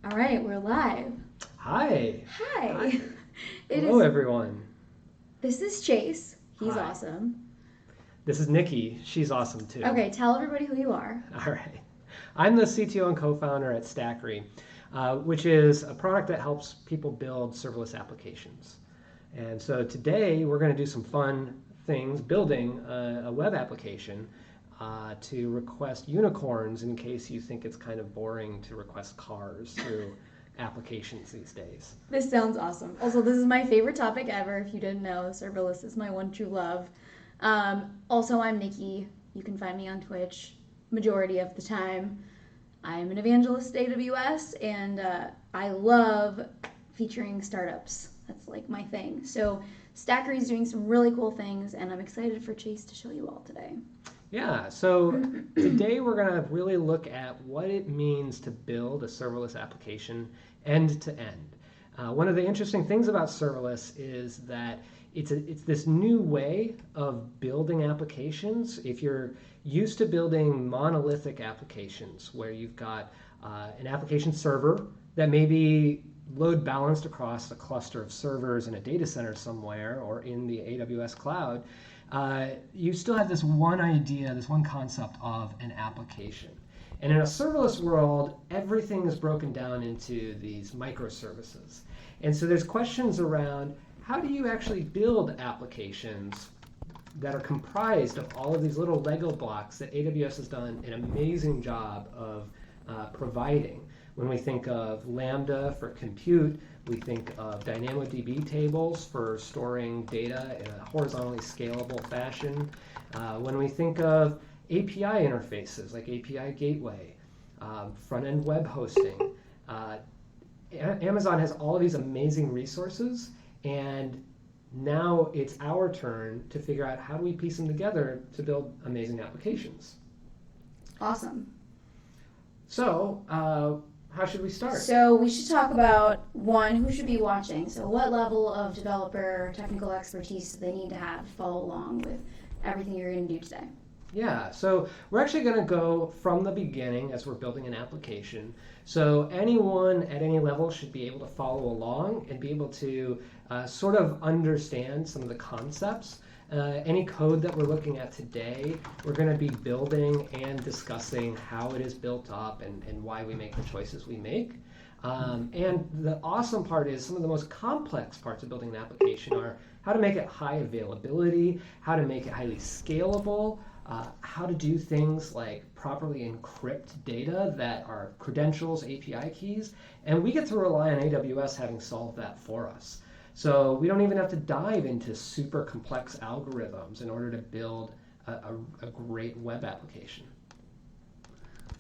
All right, we're live. Hi. Hi. Hi. Hello, everyone. This is Chase. He's Hi. awesome. This is Nikki. She's awesome too. Okay, tell everybody who you are. All right. I'm the CTO and co-founder at Stackery, which is a product that helps people build serverless applications. And so today we're going to do some fun things building a web application to request unicorns in case you think it's kind of boring to request cars through applications these days. This sounds awesome. Also, this is my favorite topic ever. If you didn't know, serverless is my one true love. Also, I'm Nikki. You can find me on Twitch majority of the time. I'm an evangelist at AWS, and I love featuring startups. That's like my thing. So Stackery is doing some really cool things, and I'm excited for Chase to show you all today. Yeah, so today we're going to really look at what it means to build a serverless application end to end. One of the interesting things about serverless is that it's this new way of building applications. If you're used to building monolithic applications where you've got an application server that may be load balanced across a cluster of servers in a data center somewhere or in the AWS cloud, you still have this one idea, this one concept of an application. And in a serverless world, everything is broken down into these microservices. And so there's questions around how do you actually build applications that are comprised of all of these little Lego blocks that AWS has done an amazing job of providing. When we think of Lambda for compute, we think of DynamoDB tables for storing data in a horizontally scalable fashion. When we think of API interfaces like API Gateway, front-end web hosting, Amazon has all of these amazing resources, and now it's our turn to figure out how do we piece them together to build amazing applications. Awesome. So, how should we start? So we should talk about, one, who should be watching. So what level of developer technical expertise do they need to have to follow along with everything you're going to do today? Yeah, so we're actually going to go from the beginning as we're building an application. So anyone at any level should be able to follow along and be able to sort of understand some of the concepts. Any code that we're looking at today, we're going to be building and discussing how it is built up and why we make the choices we make. And the awesome part is some of the most complex parts of building an application are how to make it high availability, how to make it highly scalable, how to do things like properly encrypt data that are credentials, API keys, and we get to rely on AWS having solved that for us. So we don't even have to dive into super complex algorithms in order to build a great web application.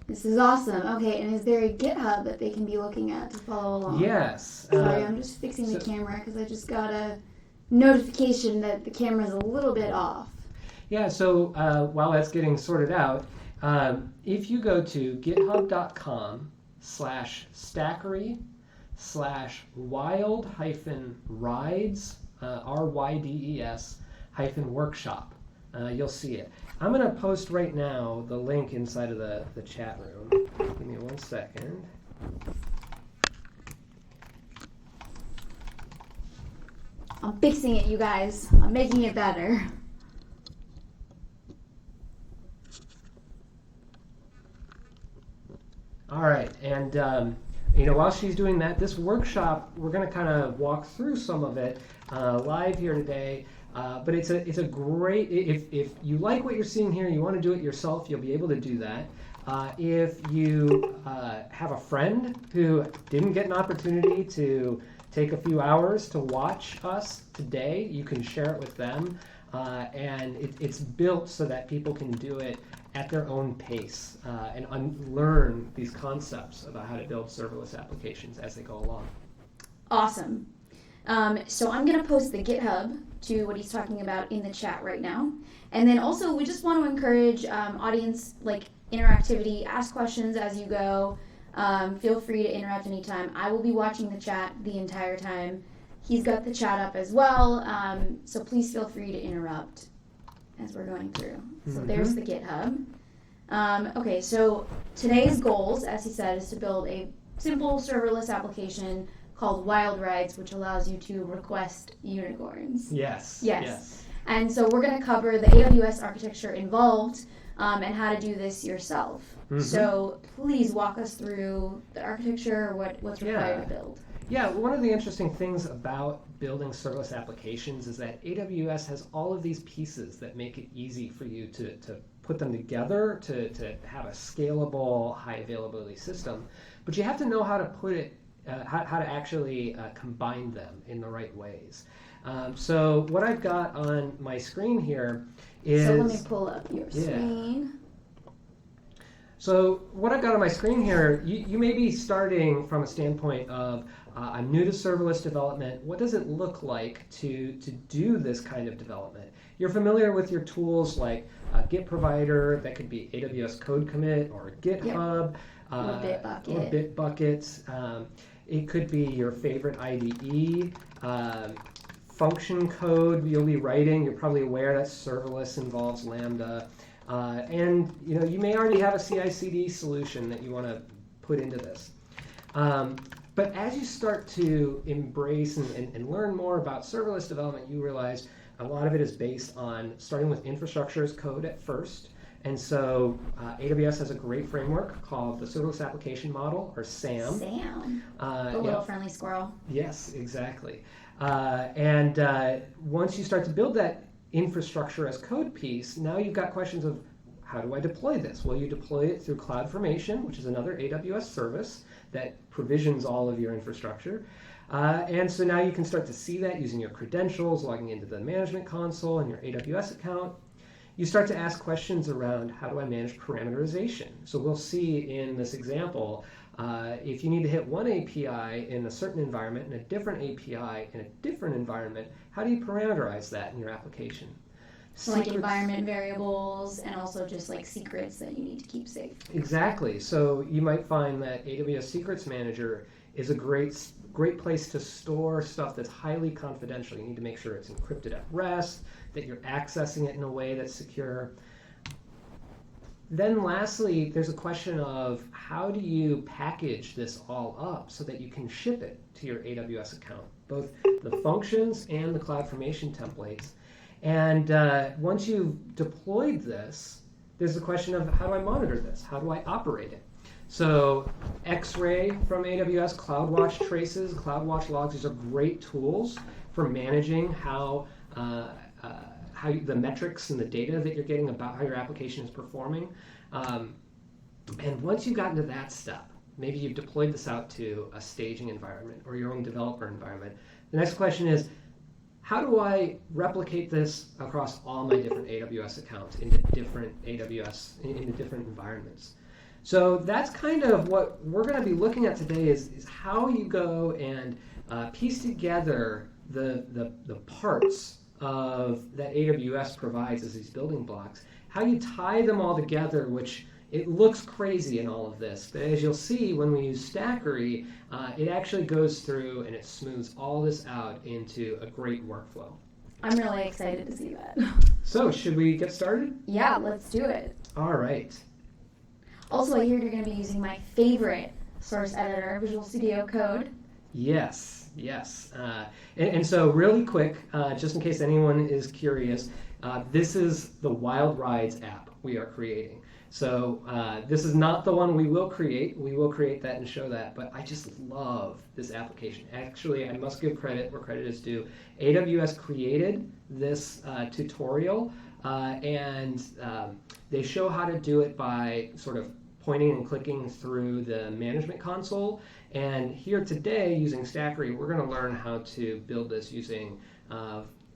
This is awesome. Okay, and is there a GitHub that they can be looking at to follow along? Yes. Sorry, I'm just fixing the camera because I just got a notification that the camera's a little bit off. Yeah, so while that's getting sorted out, if you go to github.com/stackery/wild-rides, RYDES-workshop, you'll see it. I'm going to post right now the link inside of the chat room. Give me 1 second. I'm fixing it, you guys. I'm making it better. All right, and while she's doing that, this workshop, we're going to kind of walk through some of it live here today. But it's a great, if you like what you're seeing here, you want to do it yourself, you'll be able to do that. If you have a friend who didn't get an opportunity to take a few hours to watch us today, you can share it with them. And it's built so that people can do it at their own pace and learn these concepts about how to build serverless applications as they go along. Awesome. So I'm going to post the GitHub to what he's talking about in the chat right now. And then also we just want to encourage audience interactivity, ask questions as you go. Feel free to interrupt anytime. I will be watching the chat the entire time. He's got the chat up as well, so please feel free to interrupt as we're going through. So there's the GitHub. Okay, so today's goals, as he said, is to build a simple serverless application called Wild Rides, which allows you to request unicorns. Yes. And so we're going to cover the AWS architecture involved and how to do this yourself. Mm-hmm. So please walk us through the architecture, what's required to build. Yeah, one of the interesting things about building serverless applications is that AWS has all of these pieces that make it easy for you to put them together to have a scalable, high availability system. But you have to know how to put it, how to actually combine them in the right ways. So what I've got on my screen here is... So let me pull up your screen. So what I've got on my screen here, you may be starting from a standpoint of, I'm new to serverless development. What does it look like to do this kind of development? You're familiar with your tools like Git Provider, that could be AWS Code Commit or GitHub, or Bitbucket. It could be your favorite IDE. Function code you'll be writing. You're probably aware that serverless involves Lambda. And you may already have a CI/CD solution that you want to put into this. But as you start to embrace and learn more about serverless development, you realize a lot of it is based on starting with infrastructure as code at first. And so AWS has a great framework called the Serverless Application Model, or SAM. The little friendly squirrel. Yes, exactly. And once you start to build that infrastructure as code piece, now you've got questions of, how do I deploy this? Well, you deploy it through CloudFormation, which is another AWS service that provisions all of your infrastructure. And so now you can start to see that using your credentials, logging into the management console and your AWS account. You start to ask questions around, how do I manage parameterization? So we'll see in this example, if you need to hit one API in a certain environment and a different API in a different environment, how do you parameterize that in your application? So like environment variables and also just like secrets that you need to keep safe. Exactly. So you might find that AWS Secrets Manager is a great place to store stuff that's highly confidential. You need to make sure it's encrypted at rest, that you're accessing it in a way that's secure. Then lastly, there's a question of, how do you package this all up so that you can ship it to your AWS account, both the functions and the CloudFormation templates. And once you've deployed this, there's the question of, how do I monitor this? How do I operate it? So X-Ray from AWS, CloudWatch traces, CloudWatch logs, these are great tools for managing how the metrics and the data that you're getting about how your application is performing. And once you've gotten to that step, maybe you've deployed this out to a staging environment or your own developer environment. The next question is, how do I replicate this across all my different AWS accounts into different into different environments? So that's kind of what we're going to be looking at today is how you go and piece together the parts of that AWS provides as these building blocks, how you tie them all together, which it looks crazy in all of this, but as you'll see when we use Stackery, it actually goes through and it smooths all this out into a great workflow. I'm really excited to see that. So, should we get started? Yeah, let's do it. All right. Also, I hear you're going to be using my favorite source editor, Visual Studio Code. Yes. And so really quick, just in case anyone is curious, this is the Wild Rides app we are creating. So this is not the one we will create. We will create that and show that, but I just love this application. Actually, I must give credit where credit is due. AWS created this tutorial, and they show how to do it by sort of pointing and clicking through the management console. And here today, using Stackery, we're going to learn how to build this using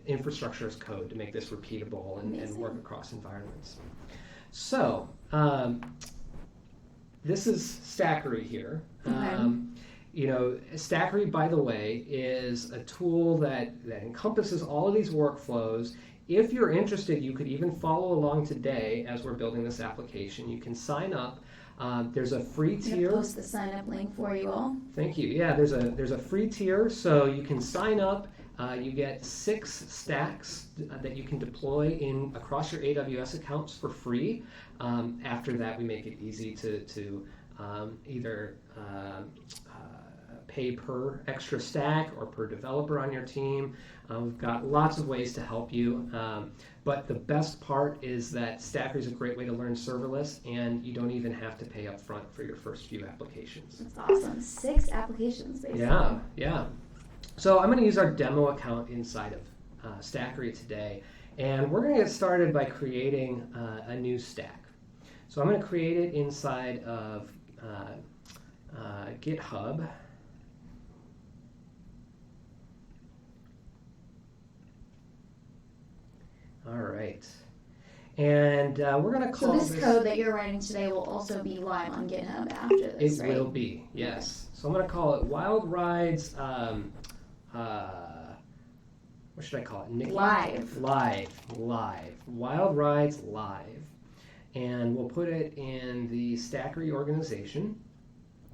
infrastructure as code to make this repeatable and work across environments. So this is Stackery here. Okay. Stackery, by the way, is a tool that encompasses all of these workflows. If you're interested, you could even follow along today as we're building this application. You can sign up. There's a free tier. I'm going to post the sign up link for you all. Thank you. Yeah, there's a free tier, so you can sign up. You get 6 stacks that you can deploy across your AWS accounts for free. After that, we make it easy to either pay per extra stack or per developer on your team. We've got lots of ways to help you. But the best part is that Stackery is a great way to learn serverless, and you don't even have to pay up front for your first few applications. That's awesome. 6 applications, basically. Yeah. So I'm going to use our demo account inside of Stackery today, and we're going to get started by creating a new stack. So I'm going to create it inside of GitHub. All right. And we're going to call this code that you're writing today will also be live on GitHub after this, It right? will be, yes. So I'm going to call it Wild Rides, what should I call it? Nikki? Live. Wild Rides Live. And we'll put it in the Stackery organization.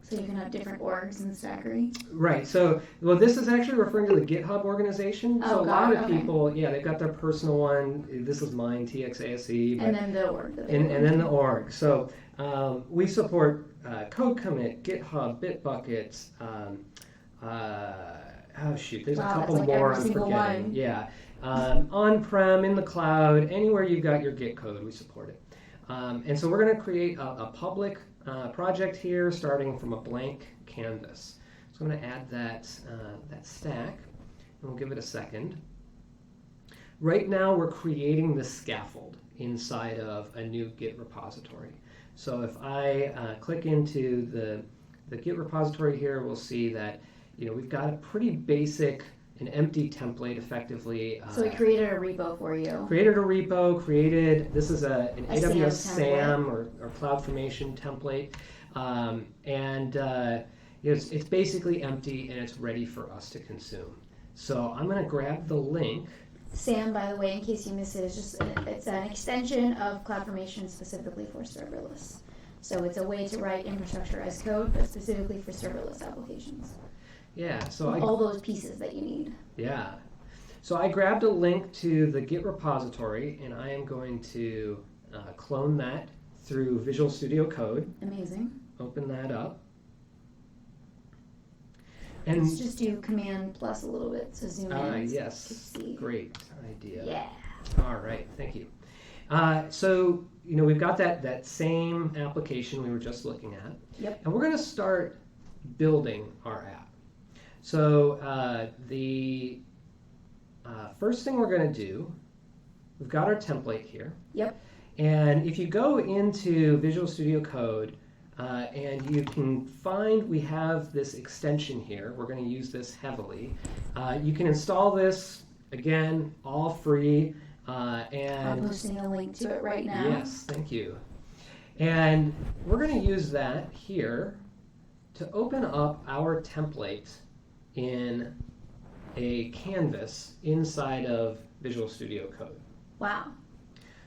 So you can have different orgs in Stackery? Right. So, well, this is actually referring to the GitHub organization. So Oh, a lot of okay. people, they've got their personal one. This is mine, TXASE. And then the org. And then the org. So we support Code Commit, GitHub, Bitbucket. There's a couple that's like more every I'm single forgetting. one. Yeah. On-prem, in the cloud, anywhere you've got your Git code, we support it. And so we're going to create a public project here, starting from a blank canvas. So I'm going to add that stack, and we'll give it a second. Right now, we're creating the scaffold inside of a new Git repository. So if I click into the Git repository here, we'll see that we've got a pretty basic, an empty template, effectively. So we created a repo for you. This is an AWS SAM or CloudFormation template. It's basically empty and it's ready for us to consume. So I'm going to grab the link. SAM, by the way, in case you missed it, it's an extension of CloudFormation specifically for serverless. So it's a way to write infrastructure as code, but specifically for serverless applications. Yeah, so all those pieces that you need. Yeah. So I grabbed a link to the Git repository, and I am going to clone that through Visual Studio Code. Amazing. Open that up. And let's just do Command plus a little bit to zoom in. Yes. Great idea. Yeah. All right. Thank you. So we've got that same application we were just looking at. Yep. And we're going to start building our app. So the first thing we're going to do, we've got our template here. Yep. And if you go into Visual Studio Code, and you can find we have this extension here. We're going to use this heavily. You can install this, again, all free. I'm posting a link to it right now. Yes, thank you. And we're going to use that here to open up our template in a canvas inside of Visual Studio Code. Wow.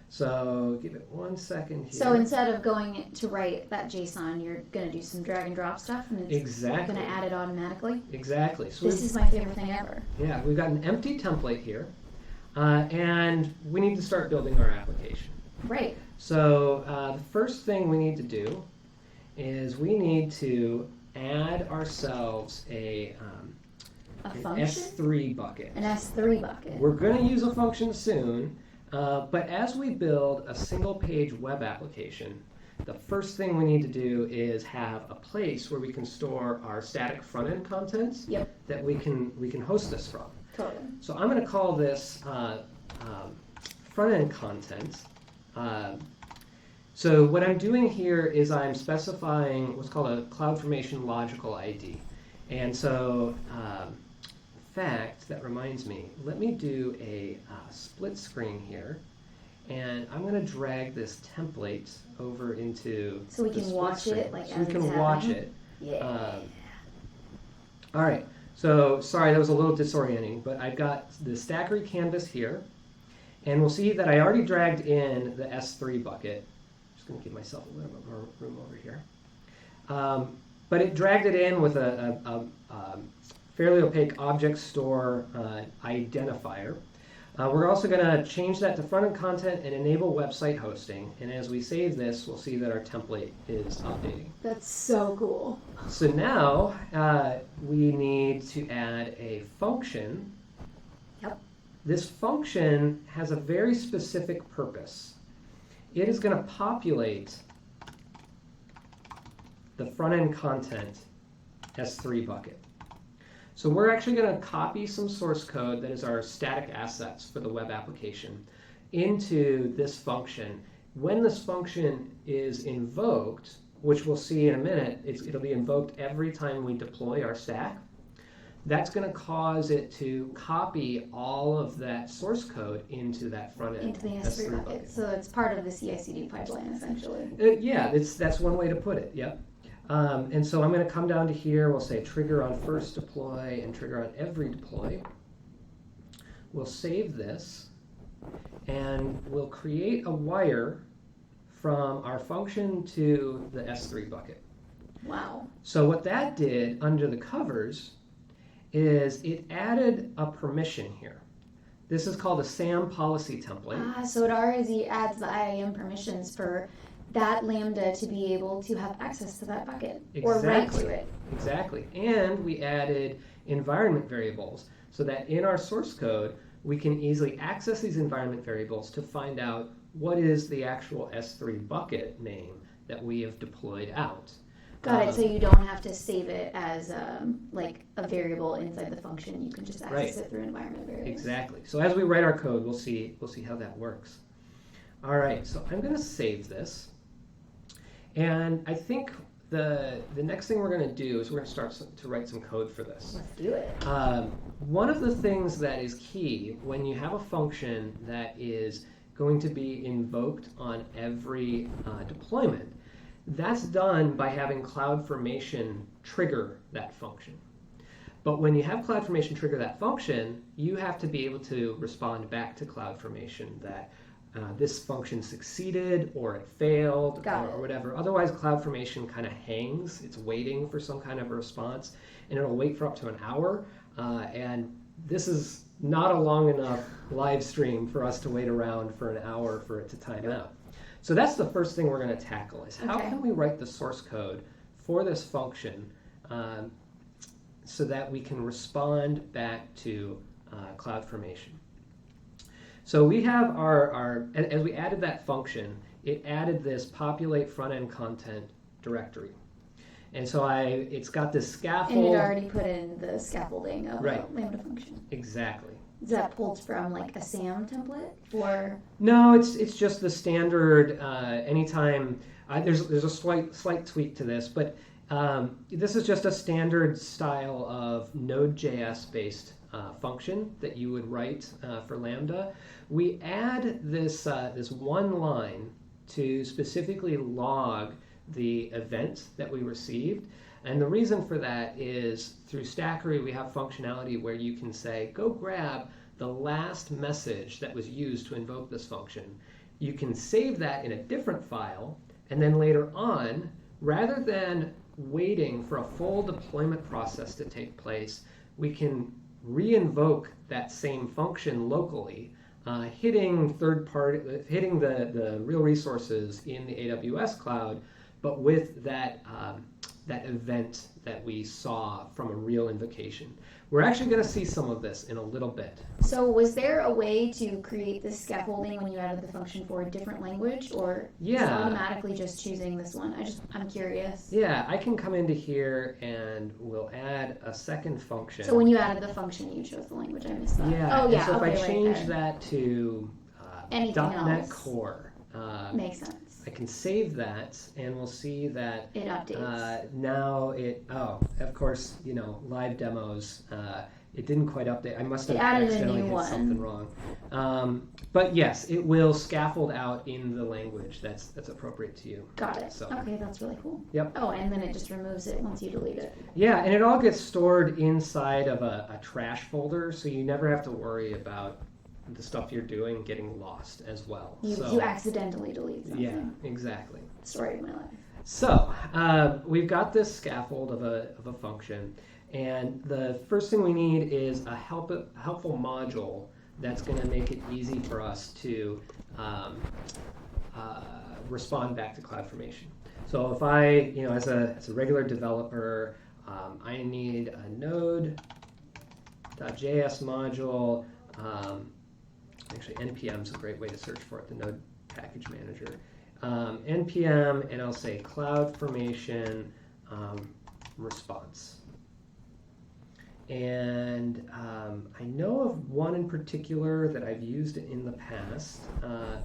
So give it 1 second here. So instead of going to write that JSON, you're going to do some drag and drop stuff, and it's going to add it automatically? Exactly. So this is my favorite thing ever. Yeah, we've got an empty template here, and we need to start building our application. Right. So the first thing we need to do is we need to add ourselves an function? S3 bucket. An S3 bucket. We're going to use a function soon, but as we build a single-page web application, the first thing we need to do is have a place where we can store our static front-end contents that we can host this from. Totally. So I'm going to call this front-end content. So what I'm doing here is I'm specifying what's called a CloudFormation logical ID. And so, in fact, that reminds me, let me do a split screen here. And I'm going to drag this template over into so we can watch it like so as we can watch it. Yeah. All right. So sorry, that was a little disorienting, but I've got the Stackery canvas here, and we'll see that I already dragged in the S3 bucket. Just going to give myself a little bit more room over here. But it dragged it in with a fairly opaque object store identifier. We're also going to change that to front-end content and enable website hosting. And as we save this, we'll see that our template is updating. That's so cool. So now we need to add a function. Yep. This function has a very specific purpose. It is going to populate the front-end content S3 bucket. So we're actually going to copy some source code that is our static assets for the web application into this function. When this function is invoked, which we'll see in a minute, it'll be invoked every time we deploy our stack. That's going to cause it to copy all of that source code into that front end. Into the S3 bucket. So it's part of the CI/CD pipeline, essentially. Yeah, that's one way to put it. Yep. And so I'm going to come down to here. We'll say trigger on first deploy and trigger on every deploy. We'll save this, and we'll create a wire from our function to the S3 bucket. Wow. So what that did under the covers is it added a permission here. This is called a SAM policy template. So it already adds the IAM permissions for that Lambda to be able to have access to that bucket or write to it. Exactly. And we added environment variables so that in our source code, we can easily access these environment variables to find out what is the actual S3 bucket name that we have deployed out. Got it. So you don't have to save it as like a variable inside the function. You can just access it through environment variables. Exactly. So as we write our code, we'll see how that works. All right. So I'm going to save this. And I think the next thing we're going to do is we're going to start to write some code for this. Let's do it. One of the things that is key when you have a function that is going to be invoked on every deployment, that's done by having CloudFormation trigger that function. But when you have CloudFormation trigger that function, you have to be able to respond back to CloudFormation that this function succeeded or it failed or whatever. Otherwise, CloudFormation kind of hangs. It's waiting for some kind of a response, and it'll wait for up to an hour. And this is not a long enough live stream for us to wait around for an hour for it to time out. So that's the first thing we're going to tackle is how can we write the source code for this function so that we can respond back to CloudFormation. So we have as we added that function, it added this populate front-end content directory. And so it's got this scaffold. And it already put in the scaffolding of a Lambda function. Exactly. Is that pulled from like a SAM template or? No, it's just the standard. Anytime there's a slight tweak to this, but this is just a standard style of Node.js based function that you would write for Lambda. We add this one line to specifically log the event that we received. And the reason for that is through Stackery, we have functionality where you can say, go grab the last message that was used to invoke this function. You can save that in a different file, and then later on, rather than waiting for a full deployment process to take place, we can re-invoke that same function locally, hitting the real resources in the AWS cloud, but with that event that we saw from a real invocation. We're actually going to see some of this in a little bit. So was there a way to create this scaffolding when you added the function for a different language, or is it automatically just choosing this one? I'm curious. Yeah, I can come into here and we'll add a second function. So when you added the function, you chose the language. I missed that. Yeah. Oh yeah. So if I change that to .NET Core, makes sense. I can save that, and we'll see that it updates. Now of course, live demos, it didn't quite update. I must have accidentally hit something wrong. But yes, it will scaffold out in the language that's appropriate to you. Got it. So. Okay, that's really cool. Yep. Oh, and then it just removes it once you delete it. Yeah, and it all gets stored inside of a trash folder, so you never have to worry about the stuff you're doing getting lost as well. You accidentally delete something. Yeah, exactly. Story of my life. So we've got this scaffold of a function, and the first thing we need is a helpful module that's going to make it easy for us to respond back to CloudFormation. So if I, as a regular developer, I need a Node.js module. Actually, NPM is a great way to search for it, the Node Package Manager. NPM, and I'll say CloudFormation response. And I know of one in particular that I've used in the past,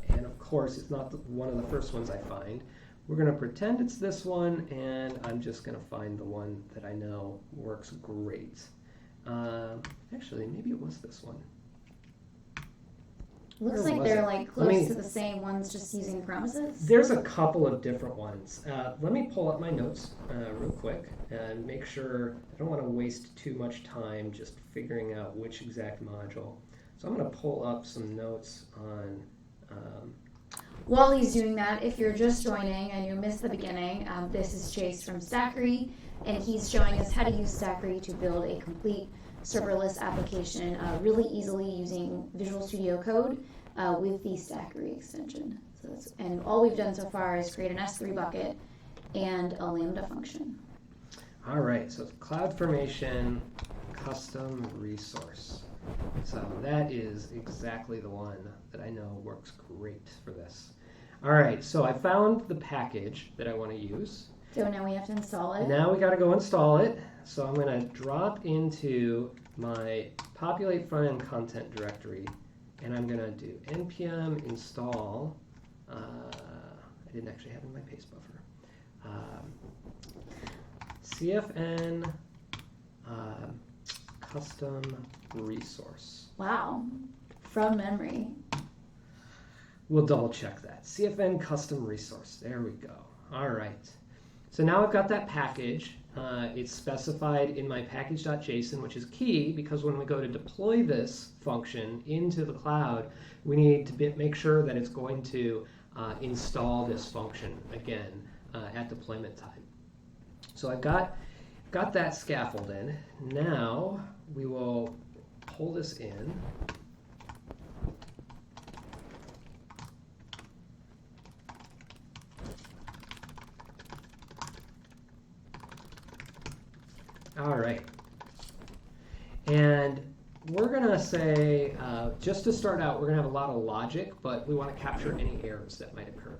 and of course it's not one of the first ones I find. We're going to pretend it's this one, and I'm just going to find the one that I know works great. Actually, maybe it was this one. Looks like they're like close to the same ones, just using promises. There's a couple of different ones. Let me pull up my notes real quick and make sure. I don't want to waste too much time just figuring out which exact module. So I'm going to pull up some notes on. While he's doing that, if you're just joining and you missed the beginning, this is Chase from Stackery, and he's showing us how to use Stackery to build a complete serverless application really easily using Visual Studio Code with the Stackery extension. And all we've done so far is create an S3 bucket and a Lambda function. All right, so CloudFormation custom resource. So that is exactly the one that I know works great for this. All right, so I found the package that I want to use. So now we have to install it. Now we got to go install it. So I'm going to drop into my populate frontend content directory, and I'm going to do npm install. I didn't actually have it in my paste buffer. CFN custom resource. Wow, from memory. We'll double check that. CFN custom resource. There we go. All right. So now I've got that package. It's specified in my package.json, which is key because when we go to deploy this function into the cloud, we need to make sure that it's going to install this function again at deployment time. So I've got that scaffold in. Now we will pull this in. All right, and we're going to say, just to start out, we're going to have a lot of logic, but we want to capture any errors that might occur.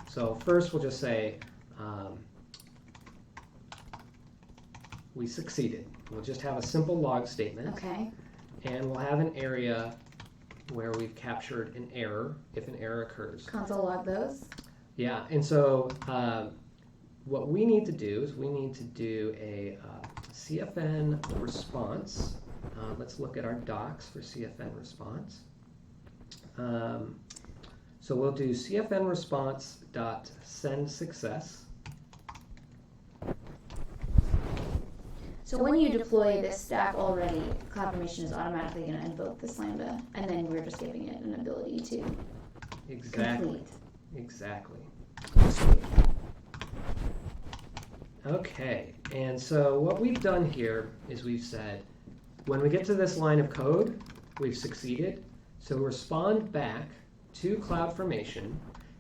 So first we'll just say, we succeeded. We'll just have a simple log statement. Okay. And we'll have an area where we've captured an error, if an error occurs. Console log those. Yeah, and so what we need to do is we need to do a CFN response. Let's look at our docs for CFN response. So we'll do CFN response dot send success. So when you deploy this stack already, CloudFormation is automatically going to invoke this Lambda, and then we're just giving it an ability to complete. Exactly. Okay, and so what we've done here is we've said, when we get to this line of code, we've succeeded. So respond back to CloudFormation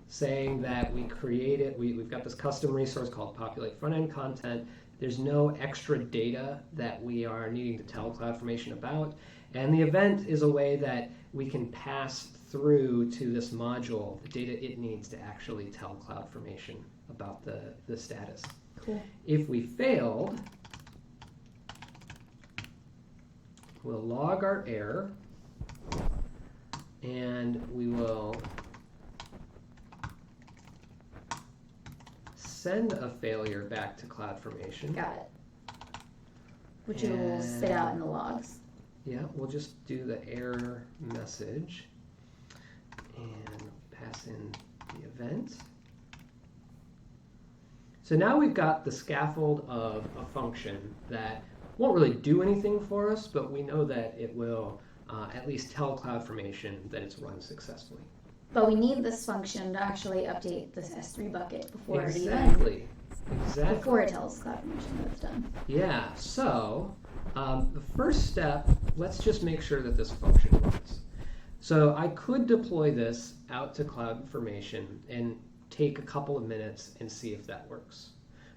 saying that we created, we've got this custom resource called populate frontend content. There's no extra data that we are needing to tell CloudFormation about. And the event is a way that we can pass through to this module the data it needs to actually tell CloudFormation about the status. Cool. If we failed, we'll log our error, and we will send a failure back to CloudFormation. Got it. Which it will spit out in the logs. Yeah, we'll just do the error message and pass in the event. So now we've got the scaffold of a function that won't really do anything for us, but we know that it will at least tell CloudFormation that it's run successfully. But we need this function to actually update this S3 bucket before Exactly. Before it tells CloudFormation that it's done. Yeah, so the first step, let's just make sure that this function runs. So I could deploy this out to CloudFormation and take a couple of minutes and see if that works.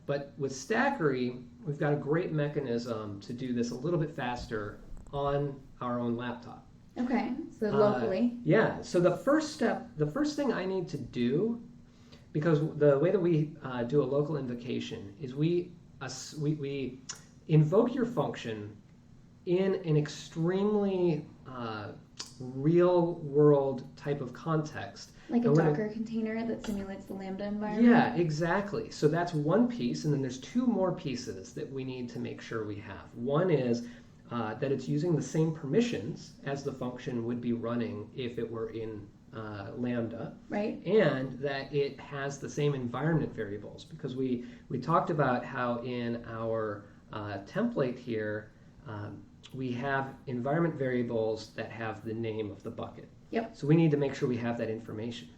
But with Stackery, we've got a great mechanism to do this a little bit faster on our own laptop. Okay, so locally. Yeah, so the first thing I need to do, because the way that we do a local invocation is we invoke your function in an extremely real-world type of context. Like a Docker container that simulates the Lambda environment? Yeah, exactly. So that's one piece, and then there's two more pieces that we need to make sure we have. One is that it's using the same permissions as the function would be running if it were in Lambda. Right. And that it has the same environment variables, because we talked about how in our template here, we have environment variables that have the name of the bucket. Yep. So we need to make sure we have that information.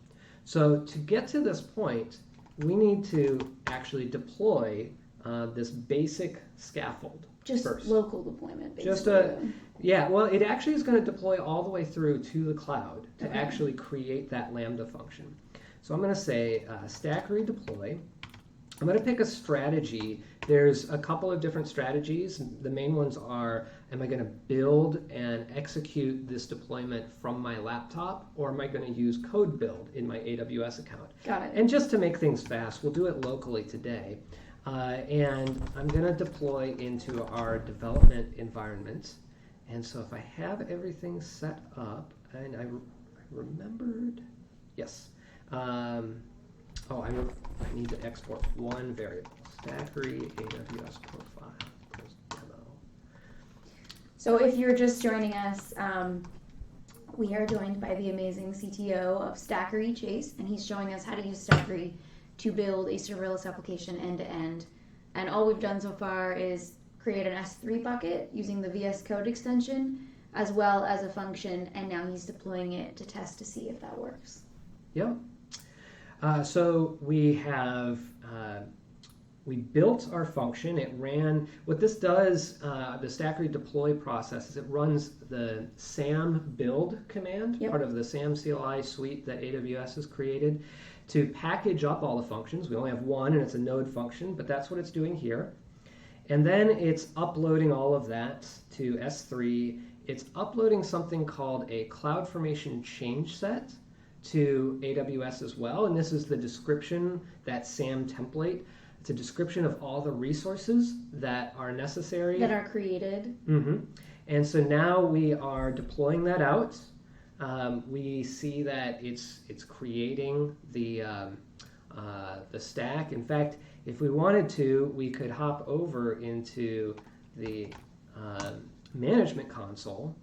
So to get to this point, we need to actually deploy this basic scaffold. Just first. Local deployment, basically. Well, it actually is going to deploy all the way through to the cloud to actually create that Lambda function. So I'm going to say Stackery deploy. I'm going to pick a strategy. There's a couple of different strategies. The main ones are, am I going to build and execute this deployment from my laptop, or am I going to use code build in my AWS account? Got it. And just to make things fast, we'll do it locally today. And I'm going to deploy into our development environment. And so if I have everything set up, and I remembered, yes. I need to export one variable, Stackery AWS profile, demo. So if you're just joining us, we are joined by the amazing CTO of Stackery, Chase, and he's showing us how to use Stackery to build a serverless application end-to-end. And all we've done so far is create an S3 bucket using the VS Code extension, as well as a function, and now he's deploying it to test to see if that works. Yep. So we have, we built our function. It ran, what this does, the Stackery deploy process is it runs the SAM build command, part of the SAM CLI suite that AWS has created, to package up all the functions. We only have one, and it's a node function, but that's what it's doing here. And then it's uploading all of that to S3. It's uploading something called a CloudFormation change set to AWS as well, and this is the description, that SAM template. It's a description of all the resources that are necessary. That are created. And so now we are deploying that out. We see that it's creating the stack. In fact, if we wanted to, we could hop over into the management console.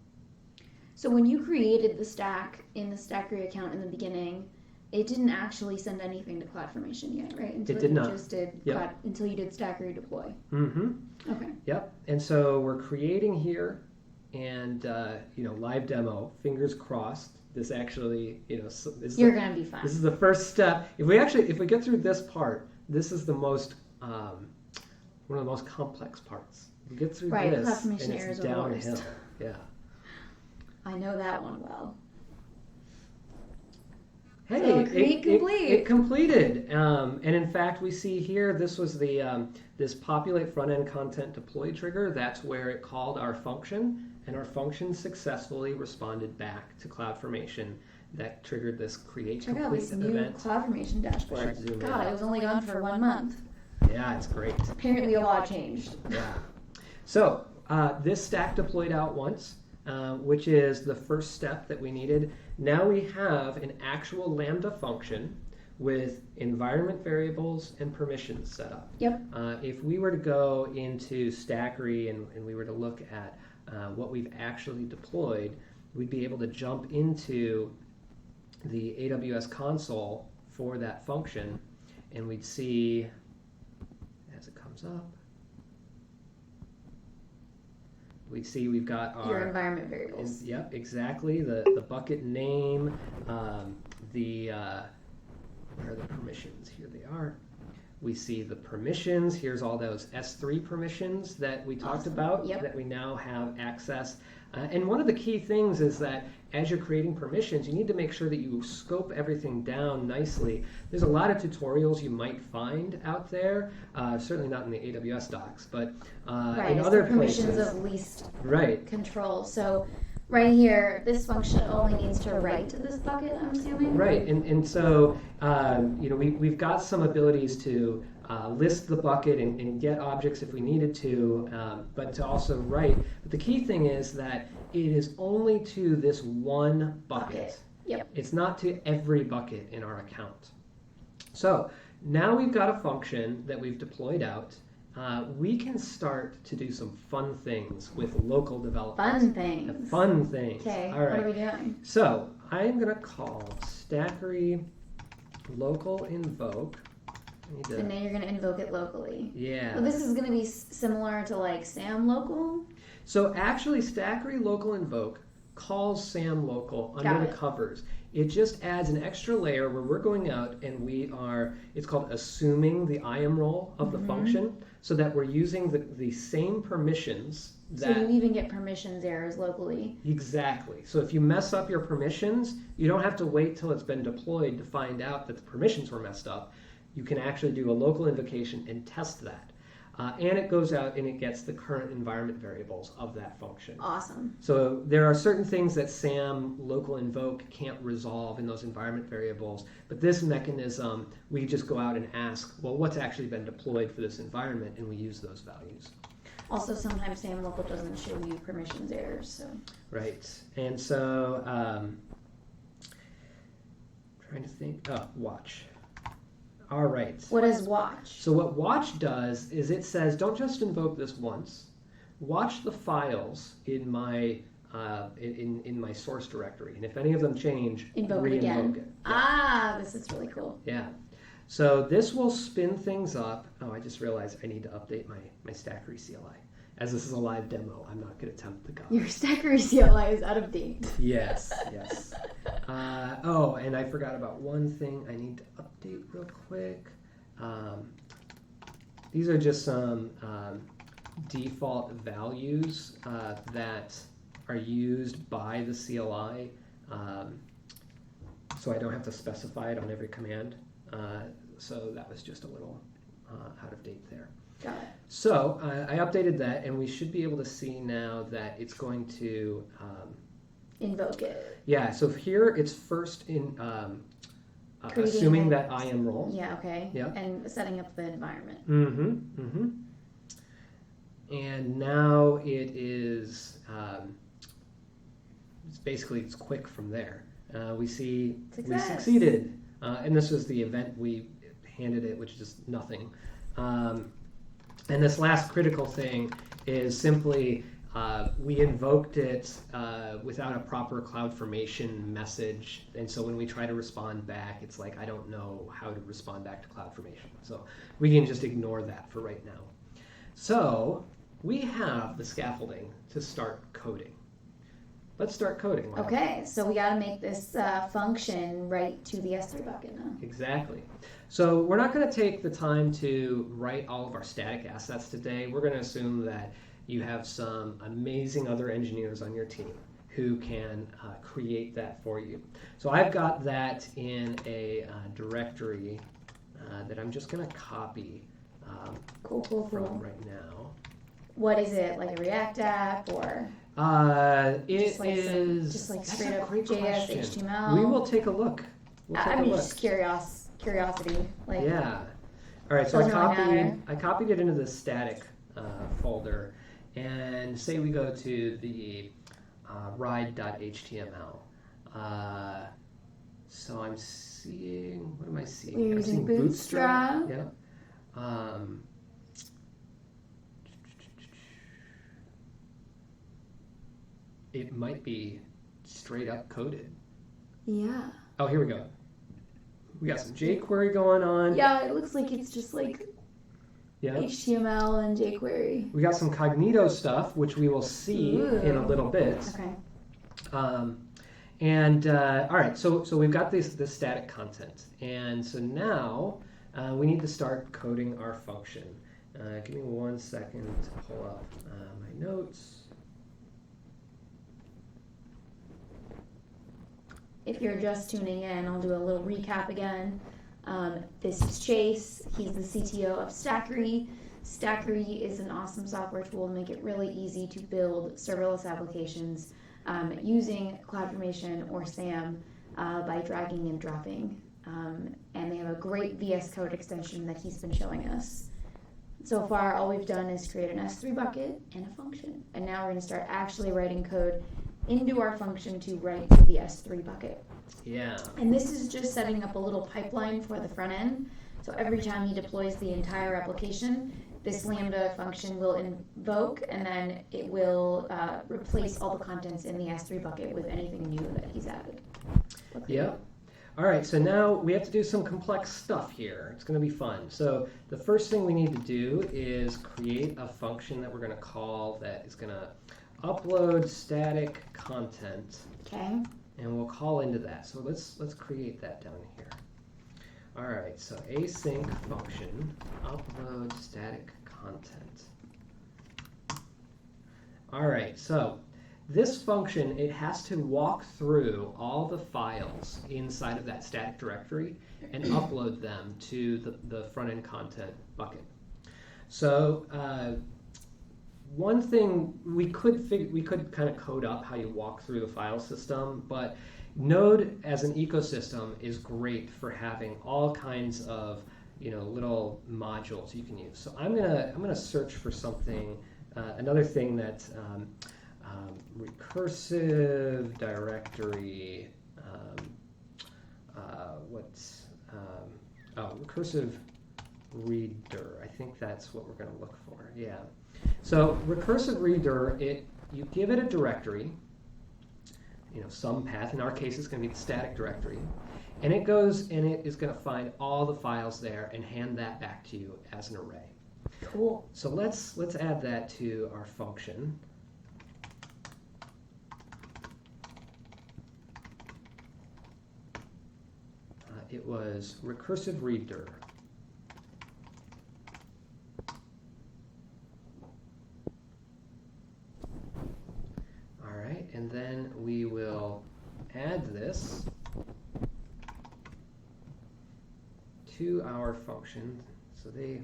So when you created the stack in the Stackery account in the beginning, it didn't actually send anything to CloudFormation yet, right? It did not. Just did until you did Stackery deploy. Okay. Yep. And so we're creating here, and live demo. Fingers crossed. This actually, You're gonna be fine. This is the first step. If we get through this part, this is the most one of the most complex parts. We get through this, and it's downhill. Yeah. I know that one well. Hey, so it completed. And in fact, we see here, this was the this populate front-end content deploy trigger. That's where it called our function, and our function successfully responded back to CloudFormation. That triggered this create Check complete out this new event. CloudFormation dashboard. God, it was only gone for 1 month. Yeah, it's great. Apparently a lot changed. Yeah. So this stack deployed out once, which is the first step that we needed. Now we have an actual Lambda function with environment variables and permissions set up. Yep. If we were to go into Stackery and we were to look at what we've actually deployed, we'd be able to jump into the AWS console for that function, and we'd see, as it comes up, we see we've got your environment variables. Yep, exactly. The bucket name, where are the permissions? Here they are. We see the permissions. Here's all those S3 permissions that we talked about that we now have access. And one of the key things is that as you're creating permissions, you need to make sure that you scope everything down nicely. There's a lot of tutorials you might find out there, certainly not in the AWS docs, but in other permissions places. Of least Right. control. So right here, this function only needs to write to this bucket, I'm assuming? Right, and so we've got some abilities to list the bucket and get objects if we needed to, but to also write. But the key thing is that it is only to this one bucket. Yep. It's not to every bucket in our account. So now we've got a function that we've deployed out. We can start to do some fun things with local development. Fun things. Fun things. Okay, all right. What are we doing? So I'm going to call Stackery local invoke. And now you're going to invoke it locally. Yeah. So this is going to be similar to like SAM local? So actually Stackery local invoke calls SAM local under the covers. It just adds an extra layer where we're going out and it's called assuming the IAM role of the function, so that we're using the same permissions. So you even get permissions errors locally. Exactly. So if you mess up your permissions, you don't have to wait till it's been deployed to find out that the permissions were messed up. You can actually do a local invocation and test that. And it goes out and it gets the current environment variables of that function. Awesome. So there are certain things that SAM local invoke can't resolve in those environment variables, but this mechanism, we just go out and ask, well, what's actually been deployed for this environment, and we use those values. Also, sometimes SAM local doesn't show you permissions errors. So. Right. And so, trying to think, watch. All right. What is watch? So what watch does is it says, don't just invoke this once. Watch the files in my in my source directory, and if any of them change, re-invoke it. Yeah. This is really cool. Yeah. So this will spin things up. Oh, I just realized I need to update my Stackery CLI. As this is a live demo, I'm not going to attempt the code. Your Stackery CLI is out of date. Yes, yes. And I forgot about one thing I need to update real quick. These are just some default values that are used by the CLI, so I don't have to specify it on every command. So that was just a little out of date there. Got it. So I updated that, and we should be able to see now that it's going to invoke it. Yeah. So here it's first in assuming that IAM role. Yeah. Okay. Yeah. And setting up the environment. Mm-hmm. Mm-hmm. And now it is. It's quick from there. We see we succeeded, and this was the event we handed it, which is just nothing. And this last critical thing is simply we invoked it without a proper CloudFormation message, and so when we try to respond back, it's like I don't know how to respond back to CloudFormation. So we can just ignore that for right now. So we have the scaffolding to start coding. Let's start coding. Okay, so we got to make this function write to the S3 bucket now. Exactly. So we're not going to take the time to write all of our static assets today. We're going to assume that you have some amazing other engineers on your team who can create that for you. So I've got that in a directory that I'm just going to copy from right now. What is it, like a React app or? It is just like straight up JS, question. HTML. We will take a look. Just curiosity. Like, yeah. All right. So I copied it into the static folder, and say we go to the ride.html. So I'm seeing. What am I seeing? You're using Bootstrap. Yeah. It might be straight up coded. Yeah. Oh, here we go. We got some jQuery going on. Yeah, it looks like it's just like HTML and jQuery. We got some Cognito stuff, which we will see in a little bit. Okay. All right, so we've got this static content, and so now we need to start coding our function. Give me 1 second to pull up my notes. If you're just tuning in, I'll do a little recap again. This is Chase. He's the CTO of Stackery. Stackery is an awesome software tool to make it really easy to build serverless applications using CloudFormation or SAM by dragging and dropping. And they have a great VS Code extension that he's been showing us. So far, all we've done is create an S3 bucket and a function. And now we're going to start actually writing code into our function to write to the S3 bucket. Yeah. And this is just setting up a little pipeline for the front end. So every time he deploys the entire application, this Lambda function will invoke, and then it will replace all the contents in the S3 bucket with anything new that he's added. Yeah. All right, so now we have to do some complex stuff here. It's going to be fun. So the first thing we need to do is create a function that we're going to call that is going to upload static content. Okay. And we'll call into that. So let's create that down here. All right, so async function upload static content. All right, so this function, it has to walk through all the files inside of that static directory and upload them to the front-end content bucket. So one thing we could kind of code up how you walk through the file system, but Node as an ecosystem is great for having all kinds of little modules you can use. So I'm gonna search for something, another thing that recursive directory. Recursive reader. I think that's what we're going to look for. Yeah. So recursive reader, you give it a directory, some path. In our case, it's going to be the static directory, and it goes and it is going to find all the files there and hand that back to you as an array. Cool. So let's add that to our function. It was recursive reader. All right, and then we will add this to our function. So they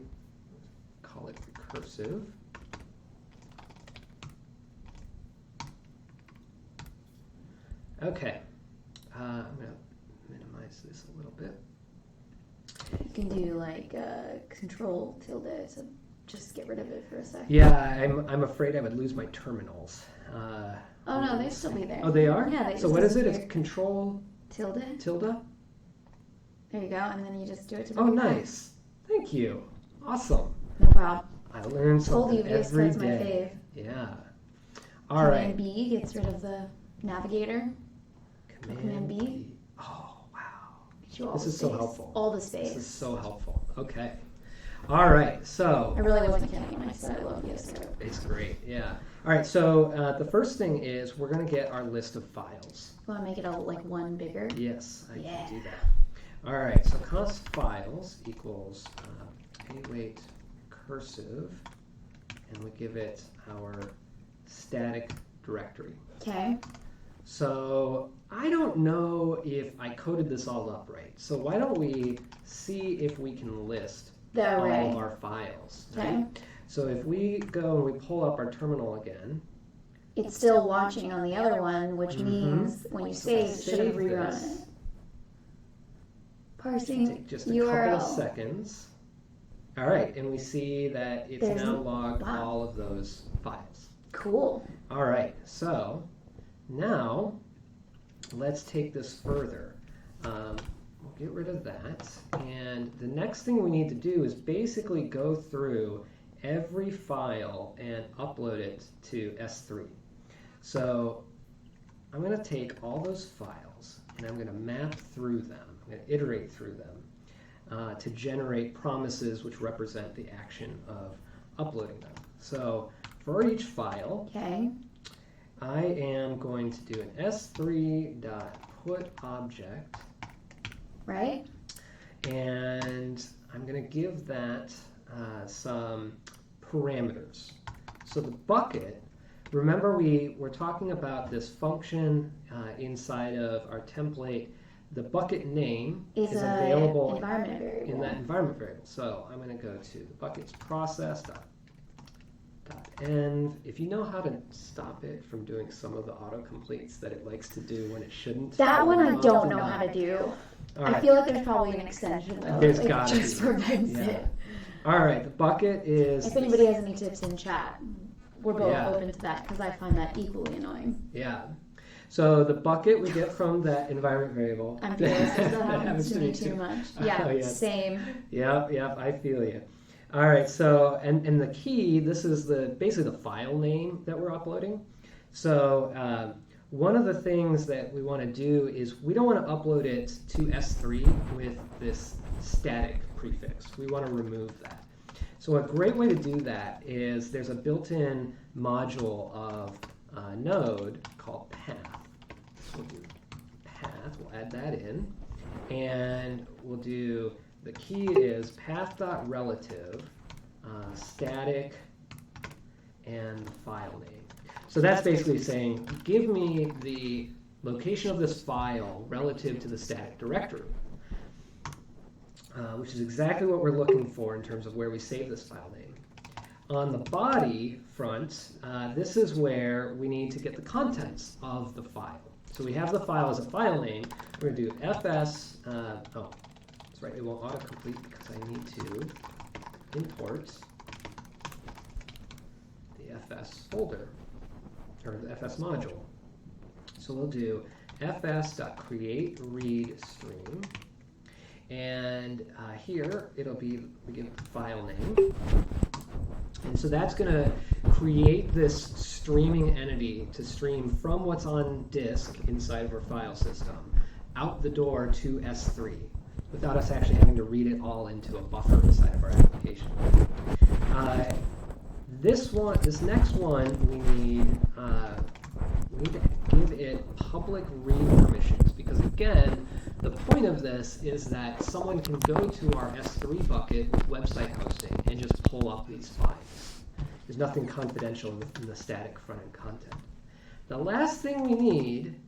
call it recursive. Okay, I'm going to minimize this a little bit. You can do like control tilde to just get rid of it for a second. Yeah, I'm afraid I would lose my terminals. Oh no, they still be there. Oh, they are? Yeah, they So what is it? It's control tilde. tilde? There you go, and then you just do it to Oh, nice. Thank you. Awesome. No problem. I learned Told you something VS every Code's my day. fave. Yeah. All right. Command B gets rid of the navigator. Command B. Oh, wow. Gets you all This the is so space. helpful. All the space. This is so helpful. Okay. All right. So I really wasn't kidding when I said I love VS Code. it's great. Yeah. All right. So the first thing is we're going to get our list of files. Want to make it all like one bigger? Yes, I Yeah. can do that. All right. So const files equals await recursive, and we give it our static directory. Okay. So I don't know if I coded this all up right. So why don't we see if we can list The all array. of our files. Okay. Right? So if we go and we pull up our terminal again. It's still watching on the other one, which Mhm. means when you So save, it should have save rerun this. it. Parsing Take just a URL. couple of seconds. All right, and we see that it's There's now logged wow. all of those files. Cool. All right, so now let's take this further. We'll get rid of that. And the next thing we need to do is basically go through every file and upload it to S3. So I'm going to take all those files and I'm going to map through them. I'm going to iterate through them to generate promises which represent the action of uploading them. So for each file, Okay. I am going to do an s3.putObject, Right? and I'm going to give that some parameters. So the bucket, remember we were talking about this function inside of our template. The bucket name is available in that environment variable. So I'm going to go to the bucket's process.end. If you know how to stop it from doing some of the autocompletes that it likes to do when it shouldn't. That one I don't know how to do. Right. I feel like there's probably an extension though. There's got to be. Just prevents it. All right, the bucket is... If anybody has any tips in chat, we're both open to that because I find that equally annoying. Yeah. So the bucket we get from that environment variable. I'm curious if that happens to me too much. Yeah, yeah. Same. Yep, I feel you. All right, so, and the key, this is basically the file name that we're uploading. So one of the things that we want to do is we don't want to upload it to S3 with this static prefix. We want to remove that. So a great way to do that is there's a built-in module of Node called path. So we'll do path, we'll add that in, and we'll do, the key is path.relative, static, and file name. So that's basically saying, give me the location of this file relative to the static directory, which is exactly what we're looking for in terms of where we save this file name. On the body front, this is where we need to get the contents of the file. So we have the file as a file name. We're going to do fs, oh, that's right, it won't autocomplete because I need to import the fs folder, or the fs module. So we'll do fs.createReadStream. And here it'll be, we give the file name. And so that's going to create this streaming entity to stream from what's on disk inside of our file system out the door to S3 without us actually having to read it all into a buffer inside of our application. This next one, we need to give it public read permissions because again, the point of this is that someone can go to our S3 bucket with website hosting and just pull up these files. There's nothing confidential in the static front-end content. The last thing we need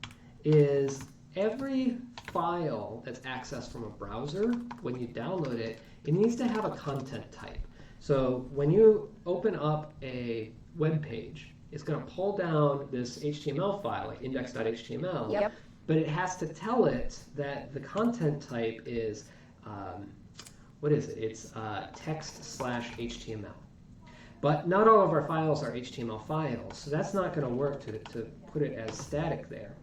is every file that's accessed from a browser, when you download it, it needs to have a content type. So when you open up a web page, it's going to pull down this HTML file, like index.html. Yep. But it has to tell it that the content type is, what is it? It's text/HTML. But not all of our files are HTML files, so that's not going to work to put it as static there.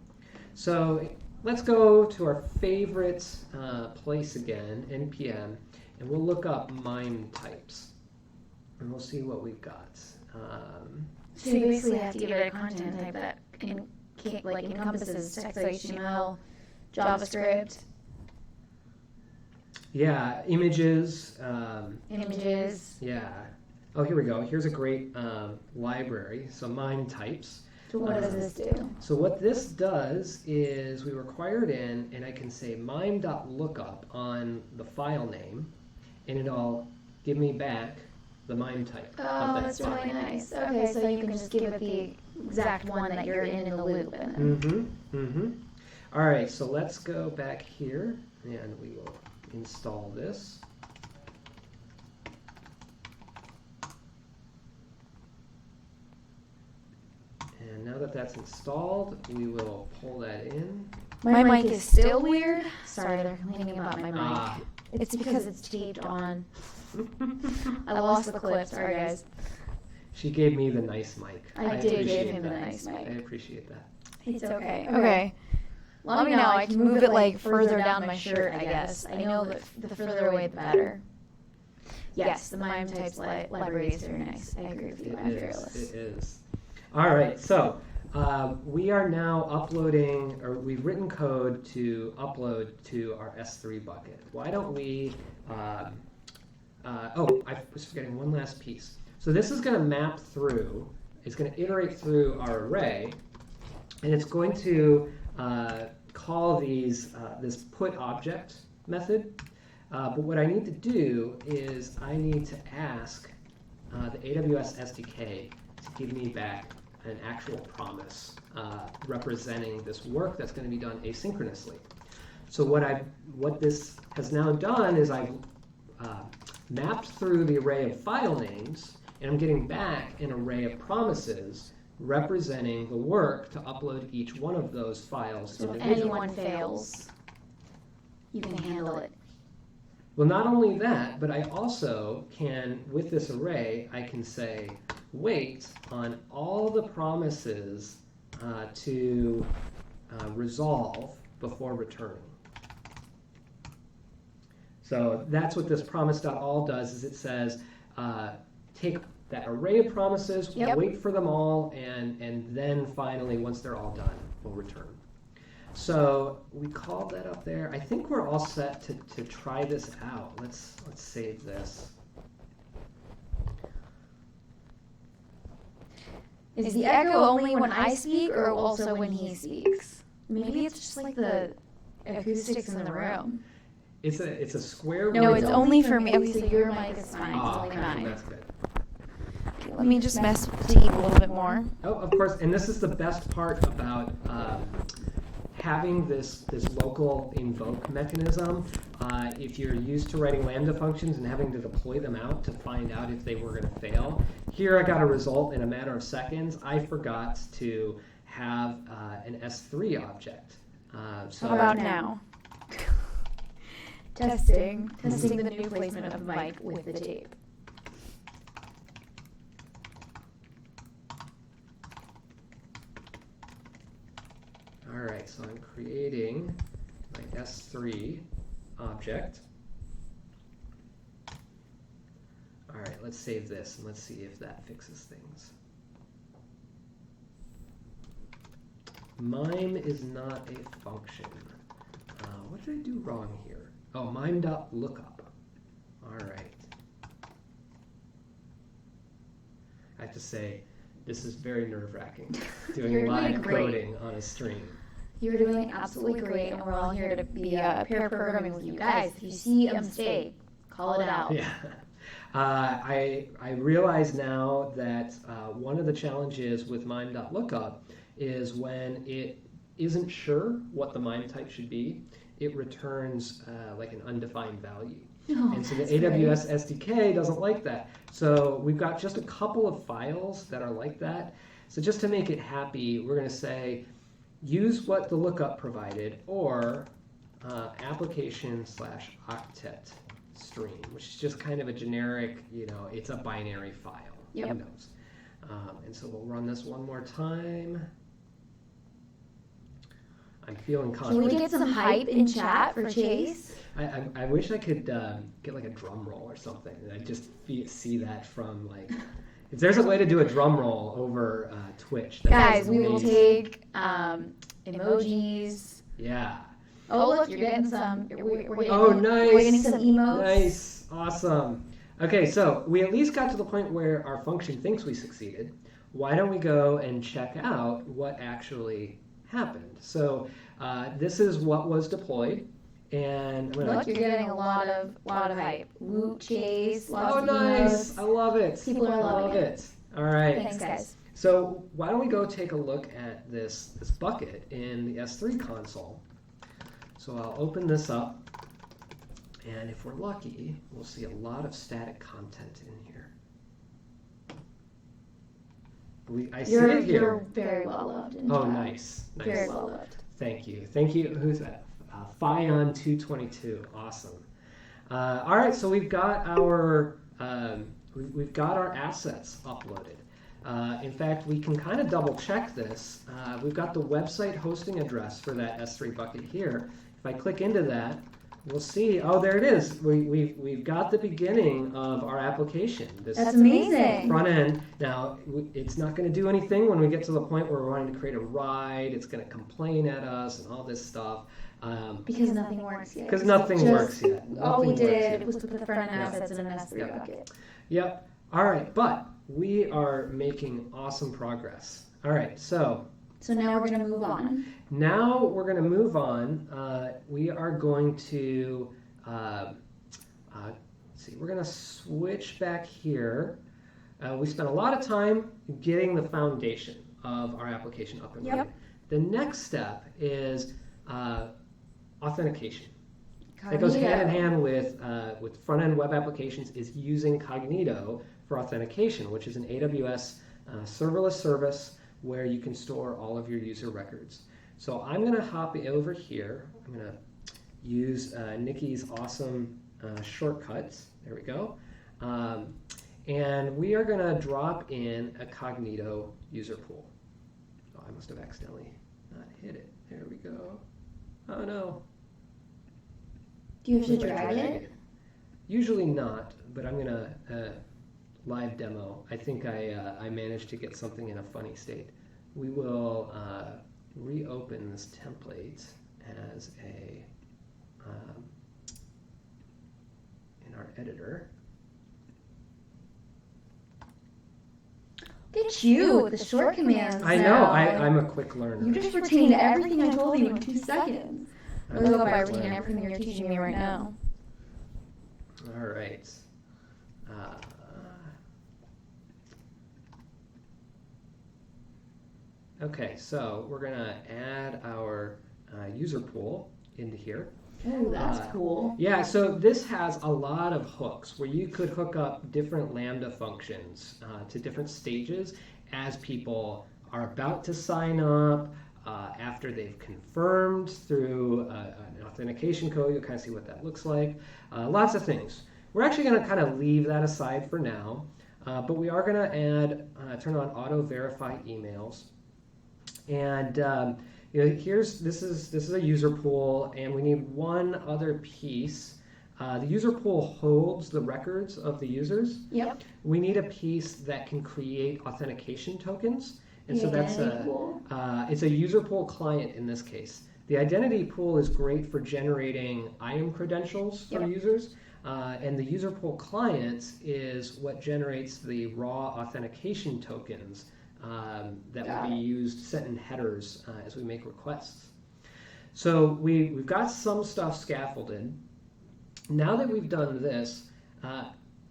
So let's go to our favorite place again, npm, and we'll look up MIME types. And we'll see what we've got. So you basically have to give it a content type that encompasses text, HTML, JavaScript. Yeah, images. Images. Yeah. Oh, here we go. Here's a great library. So MIME types. So what does this do? So what this does is we require it in, and I can say mime.lookup on the file name, and it'll give me back the MIME type. Oh, that's really nice. Okay, so you can just give it the exact one that you're in the loop. All right, so let's go back here, and we will install this. And now that that's installed, we will pull that in. My mic is still weird. Sorry, they're complaining about my mic. It's because it's taped on. I lost the clip. Sorry, guys. She gave me the nice mic. I did give him the nice mic. I appreciate that. It's okay. Okay. Let me know. I can move it like further down my shirt, I guess. I know that the further away, the better. Yes, the MIME types library is very nice. I agree with you. I'm fearless. It is. All right, so we are now uploading, or we've written code to upload to our S3 bucket. Why don't we, oh, I was forgetting one last piece. So this is going to map through, it's going to iterate through our array, and it's going to call this put object method. But what I need to do is I need to ask the AWS SDK to give me back an actual promise representing this work that's going to be done asynchronously. So what this has now done is I've mapped through the array of file names, and I'm getting back an array of promises representing the work to upload each one of those files. So if anyone fails, you can handle it. Well, not only that, but I also can, with this array, I can say, wait on all the promises to resolve before returning. So that's what this promise.all does, is it says, take that array of promises, wait for them all, and then finally, once they're all done, we'll return. So we called that up there. I think we're all set to try this out. Let's save this. Is the echo only when I speak or also when he speaks? Maybe it's just like the acoustics in the room. It's a square. No, it's only for me. Okay, so your mic is fine. It's only okay, mine. that's good. Okay, let me just mess with the tape a little bit more. Oh, of course, and this is the best part about having this local invoke mechanism. If you're used to writing Lambda functions and having to deploy them out to find out if they were going to fail, here I got a result in a matter of seconds. I forgot to have an S3 object. So How about now? Testing the new placement of mic with the tape. All right, so I'm creating my S3 object. All right, let's save this and let's see if that fixes things. Mime is not a function. What did I do wrong here? Oh, mime.lookup. All right. I have to say, this is very nerve-wracking, doing live coding on a stream. You're doing absolutely great, and we're all here to be pair programming with you guys. If you see a mistake, call it out. Yeah. I realize now that one of the challenges with mime.lookup is when it isn't sure what the mime type should be, it returns like an undefined value. Oh, and so the AWS SDK doesn't like that. So we've got just a couple of files that are like that. So just to make it happy, we're going to say, use what the lookup provided, or application/octet stream, which is just kind of a generic, it's a binary file. Yep. Who knows? And so we'll run this one more time. I'm feeling confident. Can we get some hype in chat for Chase? I wish I could get like a drum roll or something. And I just see that from like, if there's a way to do a drum roll over Twitch. Guys, we will take emojis. Yeah. Oh, look, you're getting some. Oh, nice. We're getting some emotes. Nice. Awesome. Okay, so we at least got to the point where our function thinks we succeeded. Why don't we go and check out what actually happened? So this is what was deployed. And look, you're getting a lot of hype. Woot, Chase, lots of nice. emotes. I love it. People are loving it. All right. Thanks, guys. So why don't we go take a look at this bucket in the S3 console. So I'll open this up, and if we're lucky, we'll see a lot of static content in here. I see it here. You're very well loved. Oh, nice. Very well loved. Thank you. Thank you. Who's that? Fion222. Awesome. All right, so we've got our assets uploaded. In fact, we can kind of double check this. We've got the website hosting address for that S3 bucket here. If I click into that, we'll see. Oh, there it is. We've got the beginning of our application. That's amazing. Front end. Now, it's not going to do anything when we get to the point where we're wanting to create a ride. It's going to complain at us and all this stuff. Because nothing works yet. Because nothing works yet. All we did was put the front end assets in an S3 bucket. Yep. All right, but we are making awesome progress. All right, so now we're going to move on. Now we're going to move on. We are going to let's see, we're going to switch back here. We spent a lot of time getting the foundation of our application up and running. Yep. The next step is authentication. That goes hand in hand with front-end web applications, is using Cognito for authentication, which is an AWS serverless service where you can store all of your user records. So I'm going to hop over here. I'm going to use Nikki's awesome shortcuts. There we go. And we are going to drop in a Cognito user pool. Oh, I must have accidentally not hit it. There we go. Oh, no. Do you have to drag it? Usually not, but I'm going to live demo. I think I managed to get something in a funny state. We will reopen this template as a in our editor. Look at you with the short commands. I know, I'm a quick learner. You just retained everything I told you in 2 seconds. I'm I a hope I quick retain learner. everything you're teaching me right now. All right. Okay, so we're going to add our user pool into here. Oh, that's cool. Yeah, so this has a lot of hooks where you could hook up different Lambda functions to different stages as people are about to sign up, after they've confirmed through an authentication code. You'll kind of see what that looks like. Lots of things. We're actually going to kind of leave that aside for now, but we are going to add, turn on auto verify emails. And this is a user pool, and we need one other piece. The user pool holds the records of the users. Yep. We need a piece that can create authentication tokens, and so that's it's a user pool client in this case. The identity pool is great for generating IAM credentials for users, and the user pool client is what generates the raw authentication tokens that will be used, sent in headers as we make requests. So we've got some stuff scaffolded. Now that we've done this,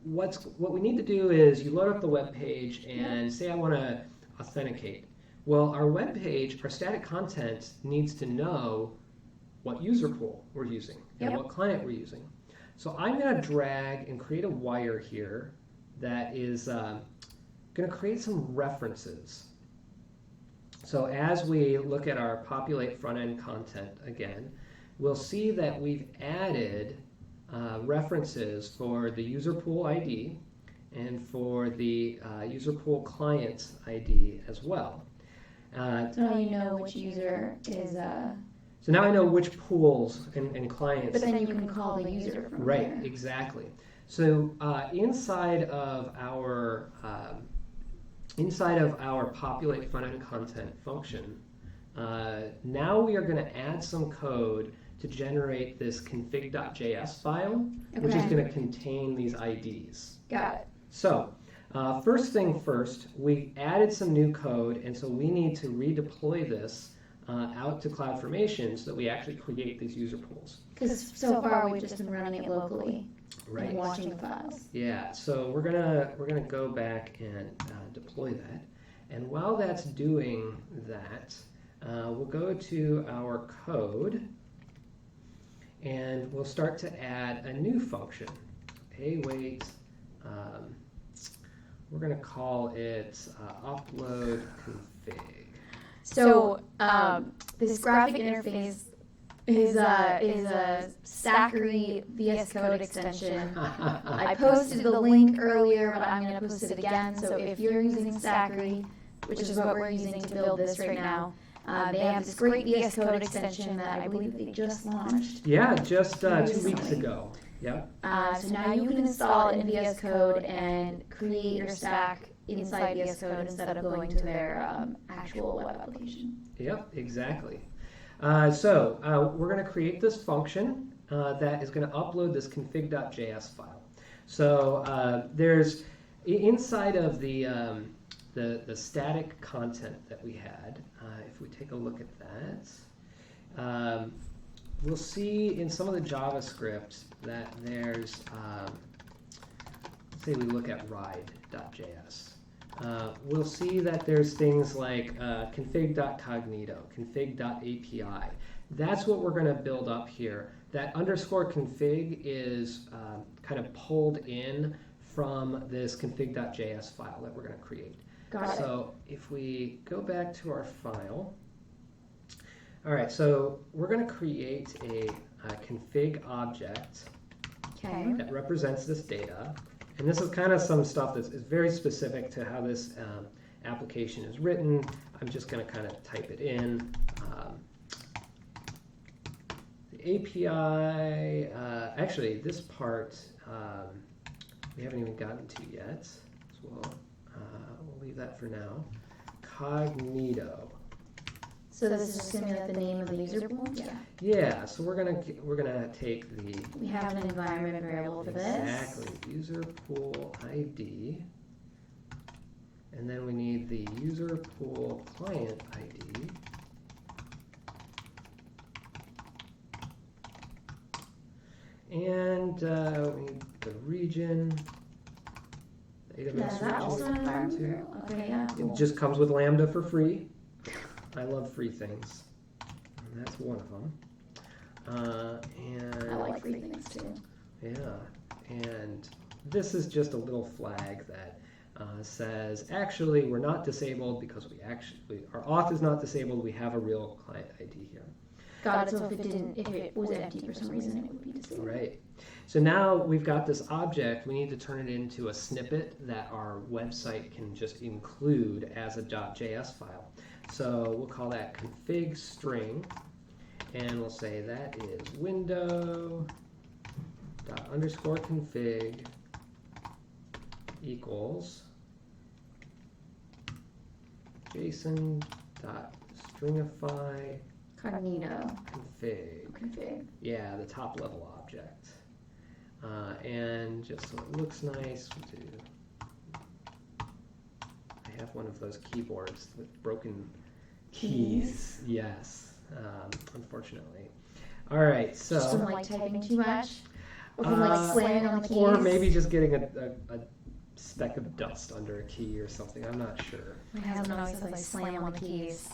what we need to do is you load up the web page and say I want to authenticate. Well, our web page, our static content, needs to know what user pool we're using and what client we're using. So I'm going to drag and create a wire here that is going to create some references. So as we look at our populate front-end content again, we'll see that we've added references for the user pool ID and for the user pool client ID as well. So now you know which user is... So now I know which pools and clients... But then you can call the user from Right, there. exactly. So inside of our populate front-end content function, now we are going to add some code to generate this config.js file, which is going to contain these IDs. Got it. So first thing first, we added some new code, and so we need to redeploy this out to CloudFormation so that we actually create these user pools. Because so far we've just been running it locally Right. and watching the files. Yeah, so we're gonna go back and deploy that, and while that's doing that, we'll go to our code, and we'll start to add a new function. Await. We're gonna call it upload config. So this graphic interface is a Stackery VS Code extension. I posted the link earlier, but I'm going to post it again. So if you're using Stackery, which is what we're using to build this right now, they have this great VS Code extension that I believe they just launched. Yeah, just 2 weeks Recently. ago. Yep. So now you can install it in VS Code and create your stack inside VS Code instead of going to their actual web application. Yep, exactly. So we're going to create this function that is going to upload this config.js file. So there's inside of the static content that we had. If we take a look at that, we'll see in some of the JavaScript that there's say we look at ride.js, we'll see that there's things like config.cognito, config.api. That's what we're going to build up here. That underscore config is kind of pulled in from this config.js file that we're going to create. Got it. So if we go back to our file, all right, so we're going to create a config object Okay. that represents this data. And this is kind of some stuff that's very specific to how this application is written. I'm just going to kind of type it in. The API, actually, this part we haven't even gotten to yet. So we'll leave that for now. Cognito. So this is just gonna be like the name of the user pool? Yeah. Yeah, so we're gonna take the We have an environment variable for this. exactly user pool ID, and then we need the user pool client ID. And we need the region, the AWS Yeah, that also an region. environment variable. Okay, yeah, cool. It just comes with Lambda for free. I love free things. And that's one of them. And I like free things too. yeah, and this is just a little flag that says, actually, we're not disabled because our auth is not disabled. We have a real client ID here. Got it. So if it was empty for some reason, it would be disabled. Right. So now we've got this object. We need to turn it into a snippet that our website can just include as a .js file. So we'll call that config string, and we'll say that is window underscore config equals JSON stringify Cognito. config. Yeah, the top level object. And just so it looks nice, we'll do. I have one of those keyboards with broken keys. Yes, unfortunately. All right, so. Just from like typing too much? Or from like slamming on the keys? Or maybe just getting a speck of dust under a key or something. I'm not sure. My husband always says I slam on the keys.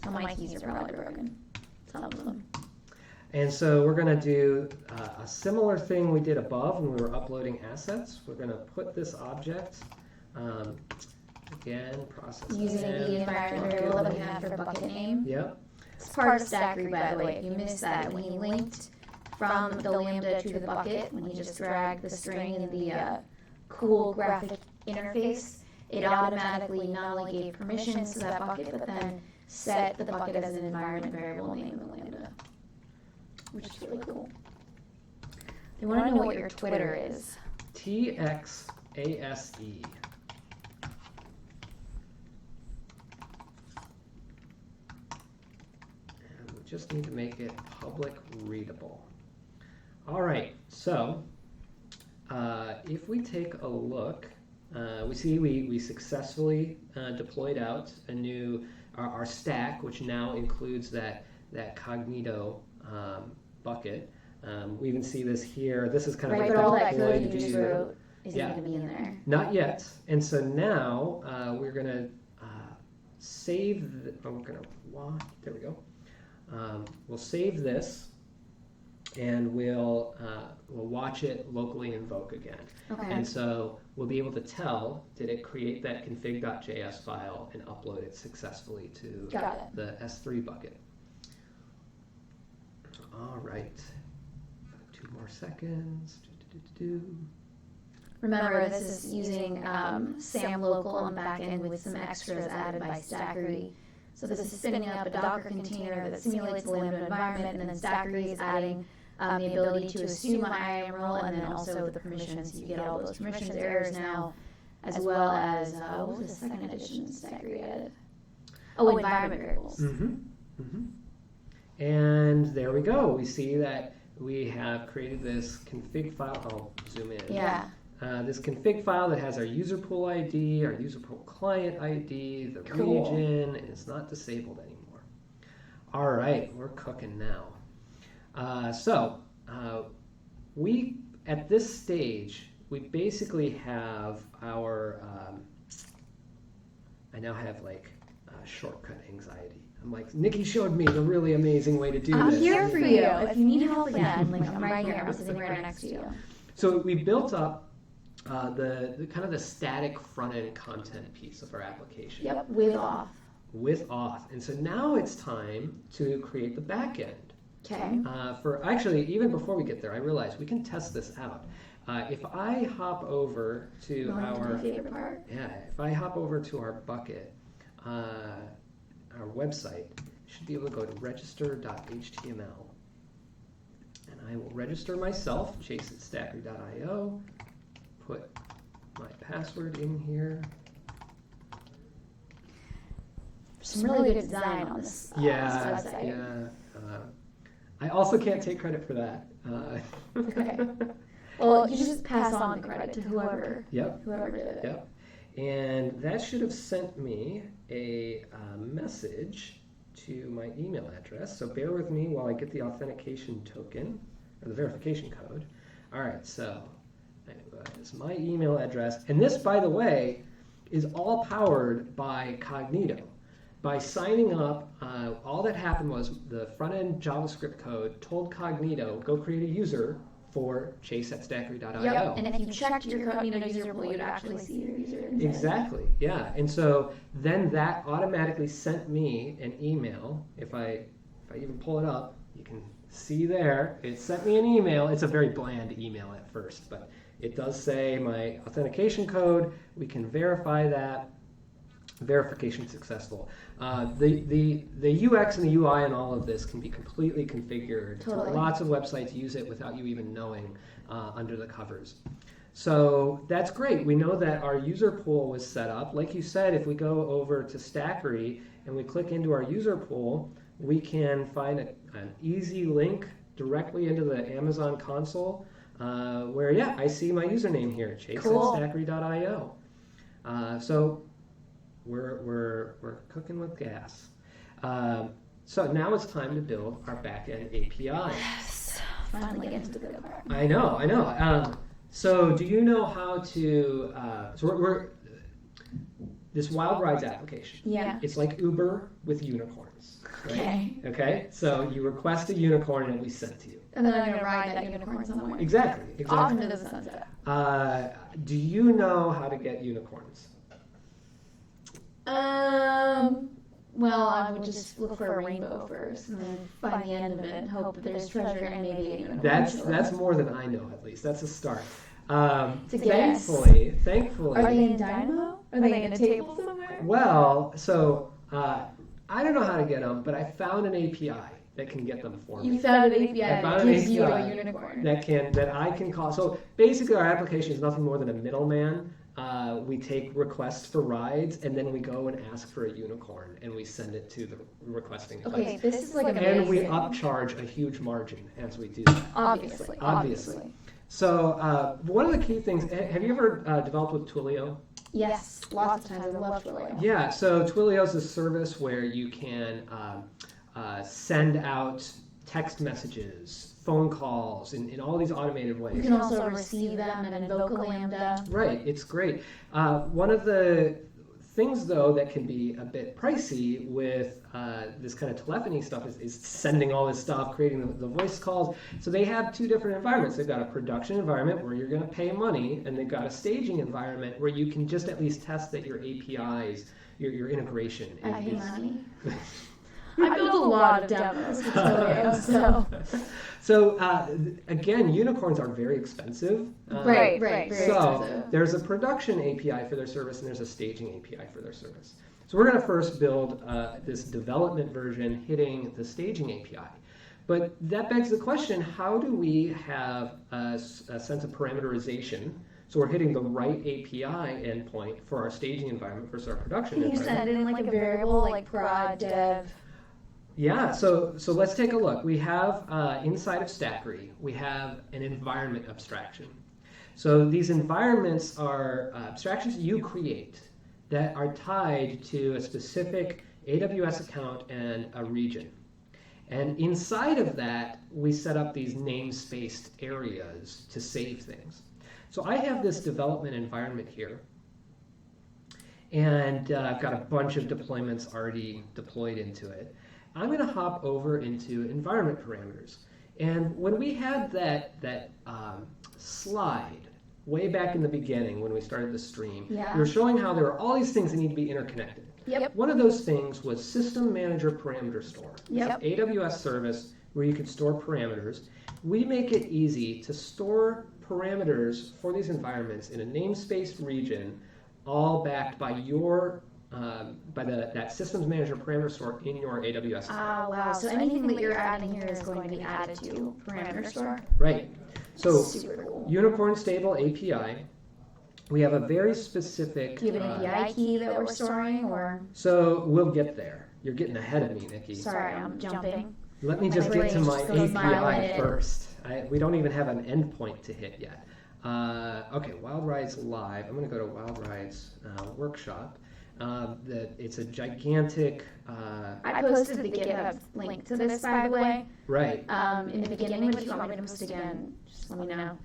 So my keys are probably broken. Some of them. And so we're going to do a similar thing we did above when we were uploading assets. We're going to put this object, again, process. Using the environment variable that we have for bucket name. Yep. It's part of Stackery, by the way. If you missed that, when he linked from the Lambda to the bucket, when he just dragged the string in the cool graphic interface, it automatically not only gave permissions to that bucket, but then set the bucket as an environment variable name in the Lambda, which is really cool. They want to know what your Twitter is. TXASE. And we just need to make it public readable. All right, so if we take a look, we see we successfully deployed out a new our stack, which now includes that Cognito bucket. We even see this here. This is kind of Right, like but all the that code deployed you just view. wrote isn't Yeah. going to be in there. Not yet. And so now we're going to save. We're going to there we go. We'll save this, and we'll watch it locally invoke again. Okay. And so we'll be able to tell, did it create that config.js file and upload it successfully to Got it. the S3 bucket. All right. 2 more seconds. Remember, this is using SAM local on the back end with some extras added by Stackery. So this is spinning up a Docker container that simulates the Lambda environment, and then Stackery is adding the ability to assume an IAM role, and then also the permissions. You get all those permissions errors now, as well as, what was the second addition Stackery added? Oh, environment variables. And there we go. We see that we have created this config file. I'll zoom in. Yeah. This config file that has our user pool ID, our user pool client ID, the Cool. region, and it's not disabled anymore. All right, we're cooking now. So we, at this stage, we basically have our, I now have like shortcut anxiety. I'm like, Nikki showed me the really amazing way to do I'm this. here for you. If you need help again, like I'm right here. I'm sitting right next to you. So we built up the kind of the static front-end content piece of our application. Yep, with auth. With auth. And so now it's time to create the backend. Okay. For actually, even before we get there, I realized we can test this out. If I hop over to My favorite part. if I hop over to our bucket, our website, you should be able to go to register.html. And I will register myself, Chase at Stackery.io, put my password in here. Some really good design on this website. Yeah. I also can't take credit for that. Okay. Well, you just pass on the credit to whoever did it. Yep. And that should have sent me a message to my email address. So bear with me while I get the authentication token, or the verification code. All right, so it's my email address. And this, by the way, is all powered by Cognito. By signing up, all that happened was the front-end JavaScript code told Cognito, go create a user for Chase at Stackery.io. Yep. And if you checked your Cognito user pool, you'd actually see your user inside. Exactly, yeah. And so then that automatically sent me an email. If I even pull it up, you can see there, it sent me an email. It's a very bland email at first, but it does say my authentication code. We can verify that. Verification successful. The UX and the UI and all of this can be completely configured. Totally. Lots of websites use it without you even knowing under the covers. So that's great. We know that our user pool was set up. Like you said, if we go over to Stackery and we click into our user pool, we can find an easy link directly into the Amazon console where, I see my username here, Chase at Stackery.io. So we're cooking with gas. So now it's time to build our backend API. Yes, finally get to the good part. I know. So do you know how to? So we're this Wild Rides application. Yeah. It's like Uber with unicorns. Right? Okay. So you request a unicorn and we send it to you. And then I'm gonna ride that unicorn somewhere. Exactly. Off into the sunset. Do you know how to get unicorns? Well, I would just look for a rainbow first, and then find the end of it, and hope that there's treasure and maybe a unicorn. That's more than I know, at least. That's a start. Thankfully, Are they in Dynamo? Are they in a table somewhere? Well, so I don't know how to get them, but I found an API that can get them for me. You found an API that gives you a unicorn. That I can call. So basically, our application is nothing more than a middleman. We take requests for rides, and then we go and ask for a unicorn, and we send it to the requesting place. Okay, this is like amazing. And we upcharge a huge margin as we do that. Obviously. So one of the key things, have you ever developed with Twilio? Yes, lots of times. I love Twilio. Yeah, so Twilio is a service where you can send out text messages, phone calls, in all these automated ways. You can also receive them and invoke a Lambda. Right, it's great. One of the things, though, that can be a bit pricey with this kind of telephony stuff is sending all this stuff, creating the voice calls. So they have two different environments. They've got a production environment where you're going to pay money, and they've got a staging environment where you can just at least test that your APIs, your integration is... I pay money. I built a lot of demos with Twilio, so... So again, unicorns are very expensive. Right. Very expensive. There's a production API for their service, and there's a staging API for their service. So we're going to first build this development version hitting the staging API. But that begs the question, how do we have a sense of parameterization? So we're hitting the right API endpoint for our staging environment versus our production environment. Can you send in like a variable, like prod dev? Yeah, so let's take a look. We have, inside of Stackery, we have an environment abstraction. So these environments are abstractions you create that are tied to a specific AWS account and a region. And inside of that, we set up these namespaced areas to save things. So I have this development environment here, and I've got a bunch of deployments already deployed into it. I'm going to hop over into environment parameters. And when we had that slide way back in the beginning when we started the stream, we were showing how there are all these things that need to be interconnected. Yep. One of those things was System Manager Parameter Store. Yep. It's an AWS service where you can store parameters. We make it easy to store parameters for these environments in a namespace region, all backed by your that Systems Manager Parameter Store in your AWS. Wow. So anything that you're adding here is going to be added to parameter store? Right. So Super cool. Unicorn Stable API. We have a very specific. Do you have an API key that we're storing, or? So we'll get there. You're getting ahead of me, Nikki. Sorry, I'm jumping. Let me just get to my Just goes API first. We don't even have an endpoint to hit yet. Okay, Wild Rides Live. I'm going to go to Wild Rides Workshop. It's a gigantic. I posted the GitHub link to this, by the way. Right. In the beginning, but if you want me to post again, just let me know.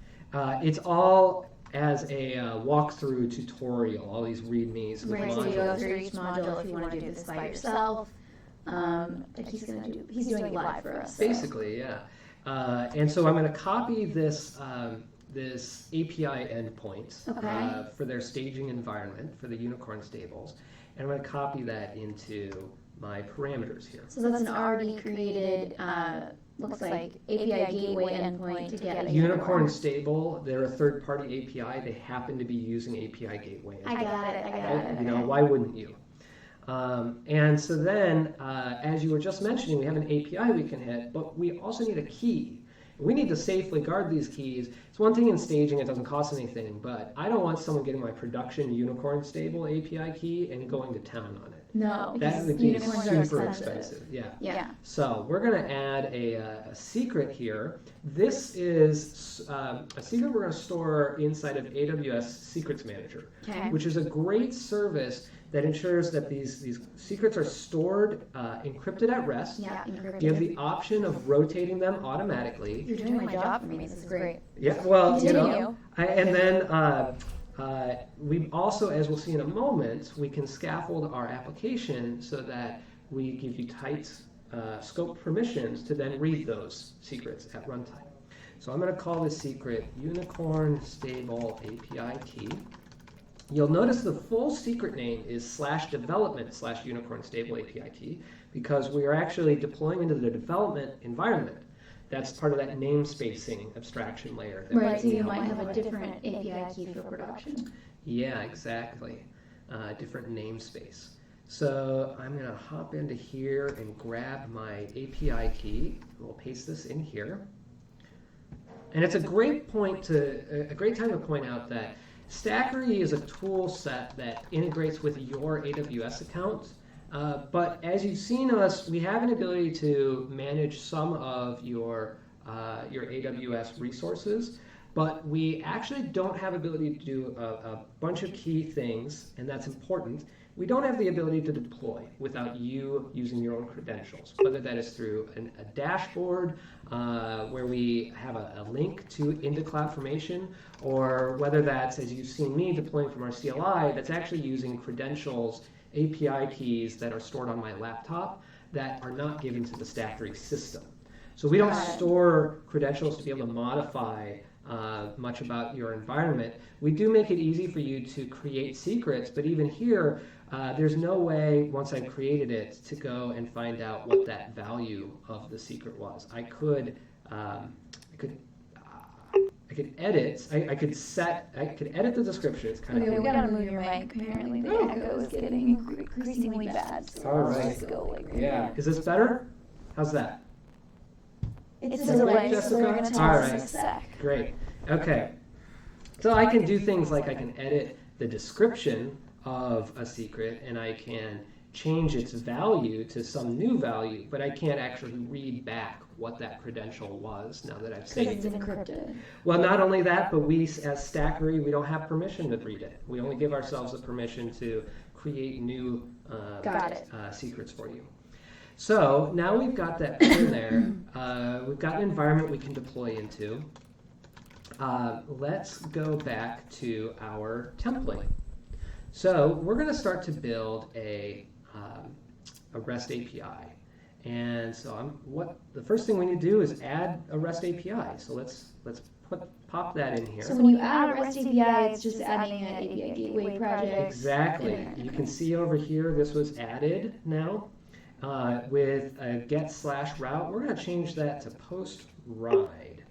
It's all as a walkthrough tutorial, all these readmes. Right, so you go through each module if you want to do this by yourself. Like he's doing it live for us. So. Basically, yeah. And so I'm going to copy this this API endpoint for their staging environment for the Unicorn stables, and I'm going to copy that into my parameters here. So that's an already created, looks like API gateway endpoint to get a Unicorn stable, they're a third-party API. They happen to be using API gateway. I got it. You know, why wouldn't you? And so then, as you were just mentioning, we have an API we can hit, but we also need a key. We need to safely guard these keys. It's one thing in staging, it doesn't cost anything, but I don't want someone getting my production Unicorn stable API key and going to town on it. No, That the key is super expensive. Yeah. So we're going to add a secret here. This is a secret we're going to store inside of AWS Secrets Manager, which is a great service that ensures that these secrets are stored encrypted at rest. Yeah, encrypted. You have the option of rotating them automatically. You're doing my job for me. This is great. Yeah, well, Continue. And then we also, as we'll see in a moment, we can scaffold our application so that we give you tight scope permissions to then read those secrets at runtime. So I'm going to call this secret Unicorn Stable API Key. You'll notice the full secret name is /development/Unicorn Stable API Key because we are actually deploying into the development environment. That's part of that namespacing abstraction layer. Right, so you might have a different API key for production. Yeah, exactly. Different namespace. So I'm going to hop into here and grab my API key. We'll paste this in here. And it's a great time to point out that Stackery is a tool set that integrates with your AWS account. But as you've seen us, we have an ability to manage some of your AWS resources, but we actually don't have ability to do a bunch of key things, and that's important. We don't have the ability to deploy without you using your own credentials, whether that is through a dashboard where we have a link into CloudFormation, or whether that's, as you've seen me deploying from our CLI, that's actually using credentials, API keys that are stored on my laptop that are not given to the Stackery system. So we don't store credentials to be able to modify much about your environment. We do make it easy for you to create secrets, but even here, there's no way, once I've created it, to go and find out what that value of the secret was. I could edit. I could edit the description. It's kind of. Okay, we gotta move your mic. Apparently, the echo is getting increasingly bad. So All right. Yeah. Is this better? How's that? It's a delay, so we're gonna tell us in a Alright. sec. Great. Okay. So I can do things like I can edit the description of a secret, and I can change its value to some new value, but I can't actually read back what that credential was now that I've saved It's it. encrypted. Well, not only that, but we, as Stackery, we don't have permission to read it. We only give ourselves the permission to create new secrets for you. So now we've got that in there. We've got an environment we can deploy into. let's go back to our template. So we're going to start to build a REST API. And so the first thing we need to do is add a REST API. So let's pop that in here. So when you add a REST API, it's just adding an API gateway project. Exactly. You can see over here this was added now with a get/route. We're going to change that to post ride.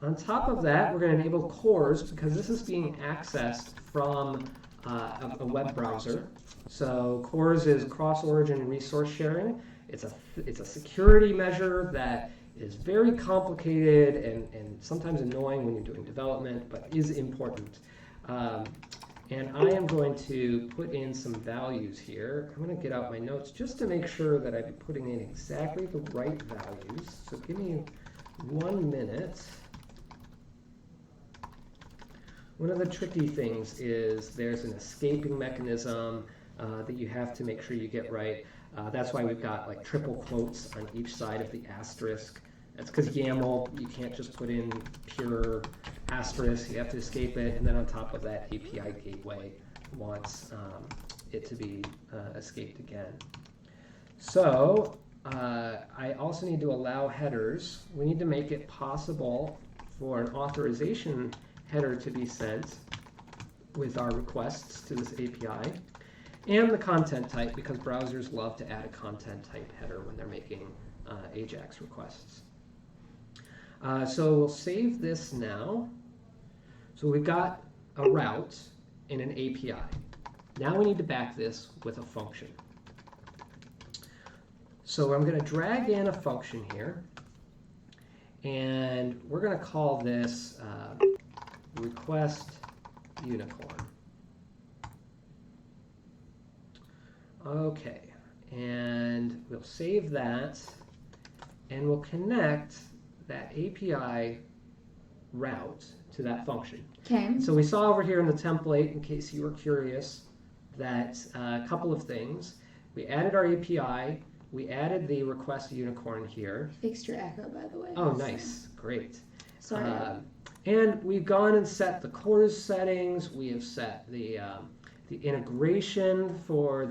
On top of that, we're going to enable cores because this is being accessed from a web browser. So cores is cross-origin resource sharing. It's a security measure that is very complicated and sometimes annoying when you're doing development, but is important. And I am going to put in some values here. I'm going to get out my notes just to make sure that I'm putting in exactly the right values. So give me 1 minute. One of the tricky things is there's an escaping mechanism that you have to make sure you get right. That's why we've got like triple quotes on each side of the asterisk. That's because YAML, you can't just put in pure asterisk, you have to escape it, and then on top of that, API gateway wants it to be escaped again. So I also need to allow headers. We need to make it possible for an authorization header to be sent with our requests to this API, and the content type, because browsers love to add a content type header when they're making AJAX requests. So we'll save this now. So we've got a route and an API. Now we need to back this with a function. So I'm going to drag in a function here, and we're going to call this request unicorn. Okay, and we'll save that, and we'll connect that API route to that function. Okay. So we saw over here in the template, in case you were curious, that a couple of things. We added our API, we added the request unicorn here. Fixed your echo, by the way. Oh, nice, great. Sorry. And we've gone and set the cores settings. We have set the integration for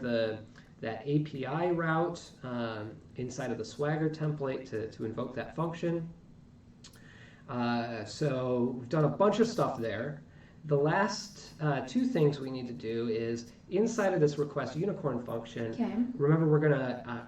that API route inside of the Swagger template to invoke that function. So we've done a bunch of stuff there. The last two things we need to do is inside of this request unicorn function. Okay. Remember, we're going to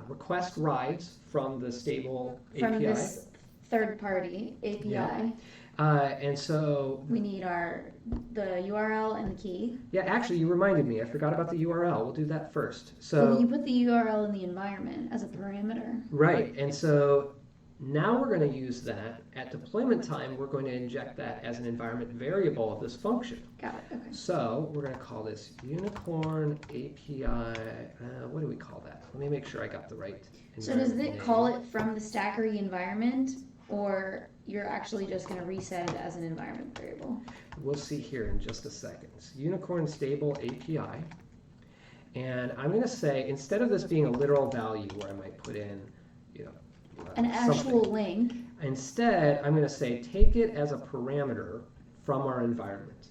request rides from the stable API. From this third-party API. Yeah. And so we need the URL and the key. Yeah, actually, you reminded me. I forgot about the URL. We'll do that first. So you put the URL in the environment as a parameter. Right, and so now we're going to use that. At deployment time, we're going to inject that as an environment variable of this function. Got it, okay. So we're going to call this unicorn API. What do we call that? Let me make sure I got the right So does it call it from the Stackery environment, or you're actually just going to reset it as an environment variable? We'll see here in just a second. It's unicorn stable API. And I'm going to say, instead of this being a literal value where I might put in, an actual something, link. Instead, I'm going to say, take it as a parameter from our environment.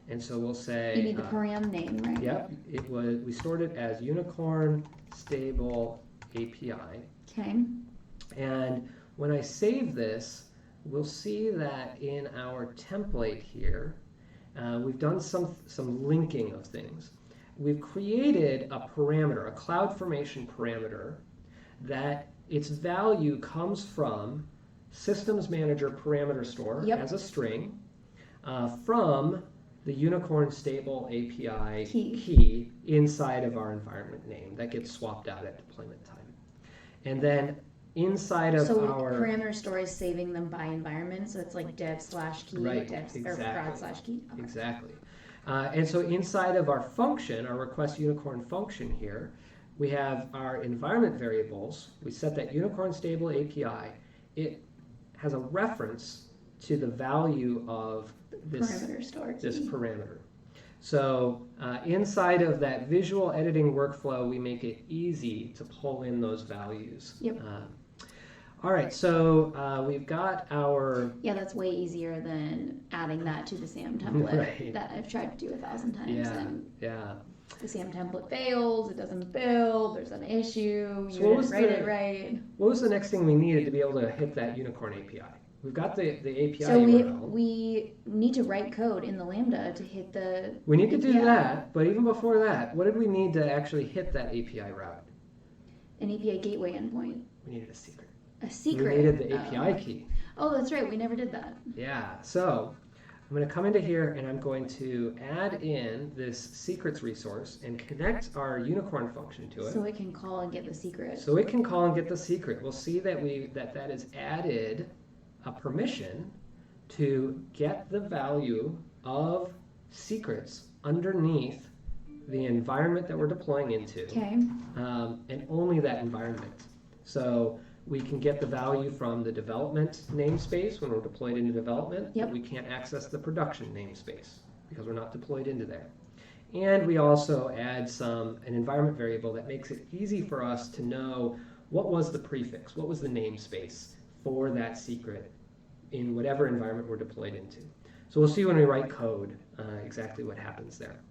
And so we'll say... You need the param name, right? Yep. We stored it as unicorn stable API. Okay. And when I save this, we'll see that in our template here, we've done some linking of things. We've created a parameter, a CloudFormation parameter, that its value comes from Systems Manager parameter store as a string from the unicorn stable API key inside of our environment name. That gets swapped out at deployment time. And then inside of our parameter store is saving them by environment, so it's like dev/key, right, or prod/key. Okay. Exactly. And so inside of our function, our request unicorn function here, we have our environment variables. We set that unicorn stable API. It has a reference to the value of this parameter store. This parameter. So inside of that visual editing workflow, we make it easy to pull in those values. Yep. All right, so we've got our... Yeah, that's way easier than adding that to the SAM template Right. that I've tried to do 1,000 times. Yeah, And yeah. the SAM template fails, it doesn't build, there's an issue, So you didn't write it right. What was the next thing we needed to be able to hit that unicorn API? We've got the API So URL. we need to write code in the Lambda to hit the We need to do API. that, but even before that, what did we need to actually hit that API route? An API gateway endpoint. We needed a secret. A secret. We needed the API key. Oh, that's right. We never did that. Yeah, so I'm going to come into here and I'm going to add in this secrets resource and connect our unicorn function to it. So it can call and get the secret. So it can call and get the secret. We'll see that that is added a permission to get the value of secrets underneath the environment that we're deploying into. Okay. And only that environment. So we can get the value from the development namespace when we're deployed into development. Yep. But we can't access the production namespace because we're not deployed into there. And we also add an environment variable that makes it easy for us to know what was the prefix, what was the namespace for that secret in whatever environment we're deployed into. So we'll see when we write code exactly what happens there.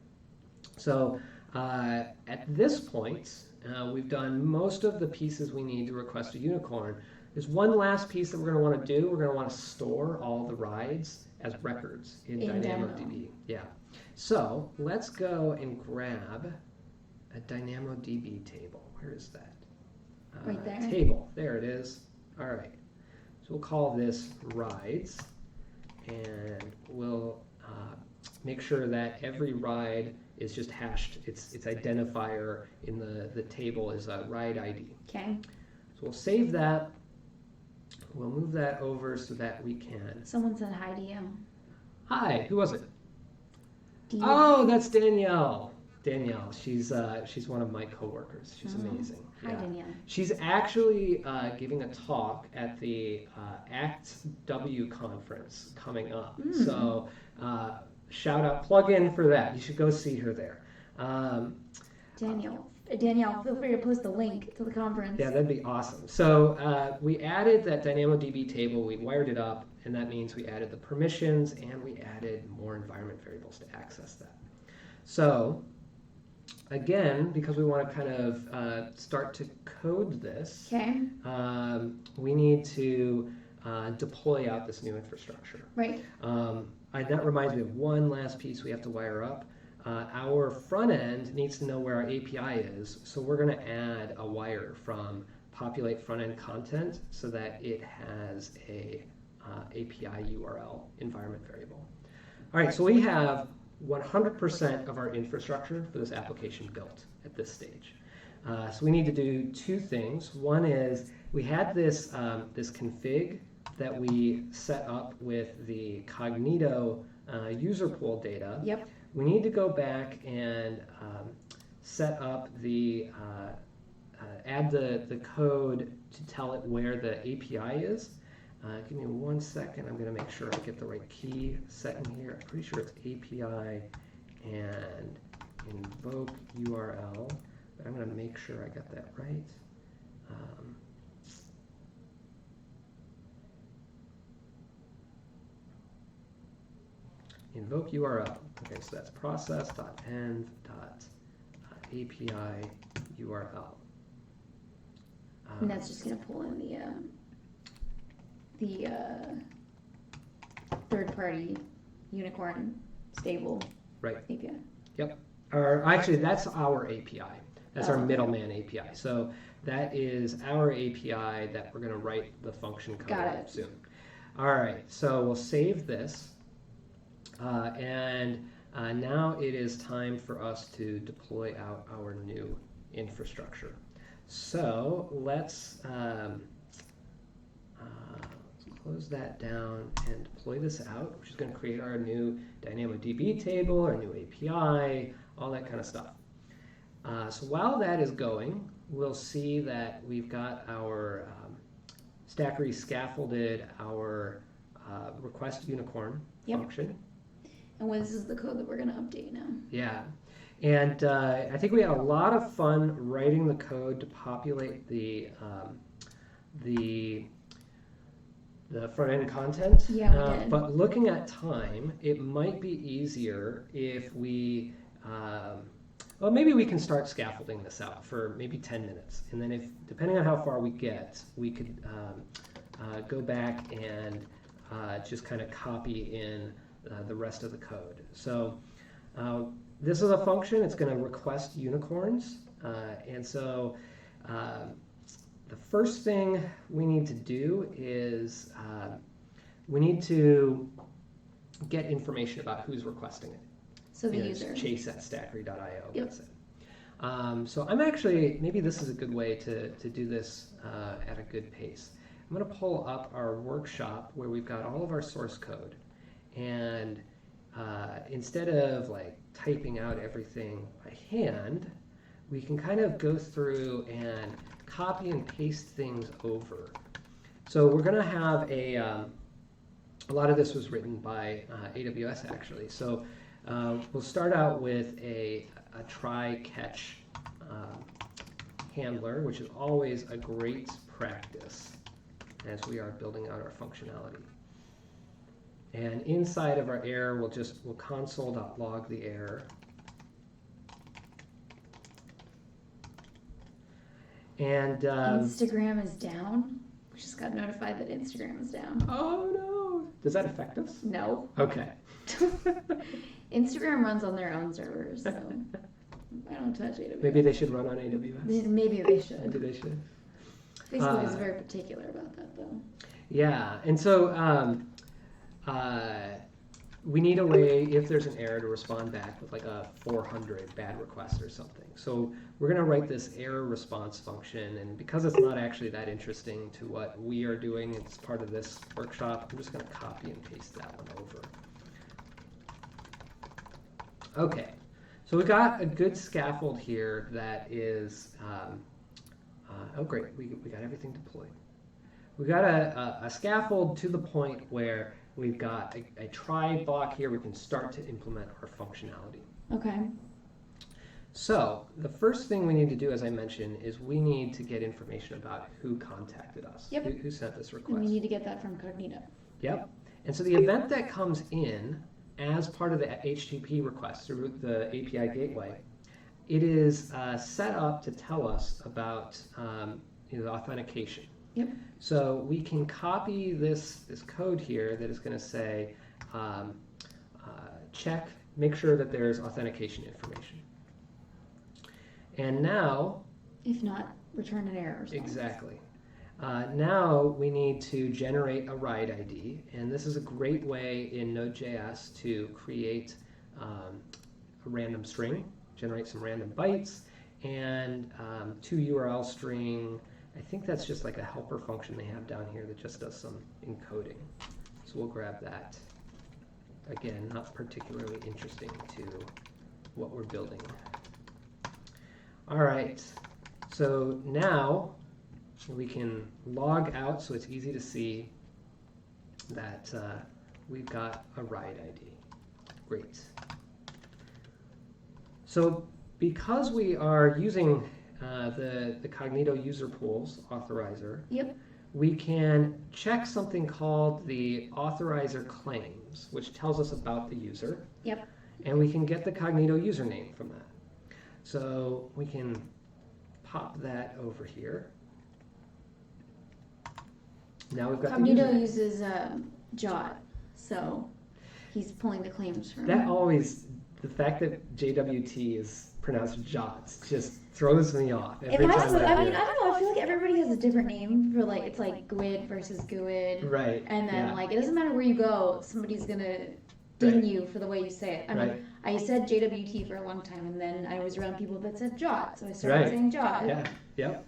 So at this point, we've done most of the pieces we need to request a unicorn. There's one last piece that we're going to want to do. We're going to want to store all the rides as records in DynamoDB. Yeah. So let's go and grab a DynamoDB table. Where is that? Right there. Table. There it is. All right. So we'll call this rides, and we'll make sure that every ride is just hashed. Its identifier in the table is a ride ID. Okay. So we'll save that. We'll move that over so that we can. Someone said hi to you. Hi, who was it? Do you Oh, that's Danielle. Danielle, she's one of my coworkers. She's Oh. amazing. Hi, Danielle. She's actually giving a talk at the ActW conference coming up. So shout out, plug in for that. You should go see her there. Danielle, feel free to post the link to the conference. Yeah, that'd be awesome. So we added that DynamoDB table, we wired it up, and that means we added the permissions and we added more environment variables to access that. So again, because we want to kind of start to code this, Okay. we need to deploy out this new infrastructure. Right. That reminds me of one last piece we have to wire up. Our front end needs to know where our API is, so we're going to add a wire from populate front end content so that it has a API URL environment variable. All right, so we have 100% of our infrastructure for this application built at this stage. So we need to do two things. One is we had this config that we set up with the Cognito user pool data. Yep. We need to go back and set up add the code to tell it where the API is. Give me 1 second. I'm going to make sure I get the right key set in here. I'm pretty sure it's API and invoke URL, but I'm going to make sure I got that right. Invoke URL. Okay, so that's process.env.api URL. And that's just going to pull in the third-party unicorn stable Right. API. Yep. Or actually, that's our API. That's our Oh. middleman API. So that is our API that we're going to write the function code Got of it. soon. All right. So we'll save this. And now it is time for us to deploy out our new infrastructure. So let's close that down and deploy this out, which is going to create our new DynamoDB table, our new API, all that kind of stuff. So while that is going, we'll see that we've got our Stackery scaffolded our request unicorn function. And this is the code that we're going to update now. Yeah. And I think we had a lot of fun writing the code to populate the the front-end content. Yeah, we did. But looking at time, it might be easier if we, well, maybe we can start scaffolding this out for maybe 10 minutes. And then depending on how far we get, we could go back and just kind of copy in the rest of the code. So this is a function. It's going to request unicorns. And so the first thing we need to do is we need to get information about who's requesting it. So the user. Chase at stackery.io. Yep. That's it. So I'm actually, maybe this is a good way to do this at a good pace. I'm going to pull up our workshop where we've got all of our source code. And instead of like typing out everything by hand, we can kind of go through and copy and paste things over. So we're going to have a lot of this was written by AWS actually. So we'll start out with a try-catch handler, which is always a great practice as we are building out our functionality. And inside of our error, we'll console.log the error. And Instagram is down. We just got notified that Instagram is down. oh no! Does that affect us? No. Okay. Instagram runs on their own servers, so I don't touch AWS. Maybe they should run on AWS. Maybe they should. Maybe they should. Facebook is very particular about that, though. Yeah, and so we need a way, if there's an error, to respond back with like a 400 bad request or something. So we're going to write this error response function, and because it's not actually that interesting to what we are doing, it's part of this workshop, I'm just going to copy and paste that one over. Okay, so we got a good scaffold here that is, oh great, we got everything deployed. We got a scaffold to the point where we've got a try block here. We can start to implement our functionality. Okay. So the first thing we need to do, as I mentioned, is we need to get information about who contacted us. Yep. Who sent this request. And we need to get that from Cognito. Yep. And so the event that comes in as part of the HTTP request through the API gateway, it is set up to tell us about the authentication. Yep. So we can copy this code here that is going to say check, make sure that there's authentication information. And now, if not, return an error response. Exactly. Now we need to generate a ride ID, and this is a great way in Node.js to create a random string, generate some random bytes, and to URL string. I think that's just like a helper function they have down here that just does some encoding. So we'll grab that. Again, not particularly interesting to what we're building. All right, so now we can log out so it's easy to see that we've got a ride ID. Great. So because we are using the Cognito user pools authorizer, Yep. we can check something called the authorizer claims, which tells us about the user. Yep. And we can get the Cognito username from that. So we can pop that over here. Now we've got Cognito the username. uses Jot, so he's pulling the claims from. That always, the fact that JWT is pronounced Jot just throws me off every time I hear I it. don't know. I feel like everybody has a different name for it's like GUID versus GUID. Right. And then yeah. it doesn't matter where you go, somebody's gonna ding you for the way you say it. I mean, I said JWT for a long time, and then I was around people that said Jot, so I started saying Jot. Yeah. Yep.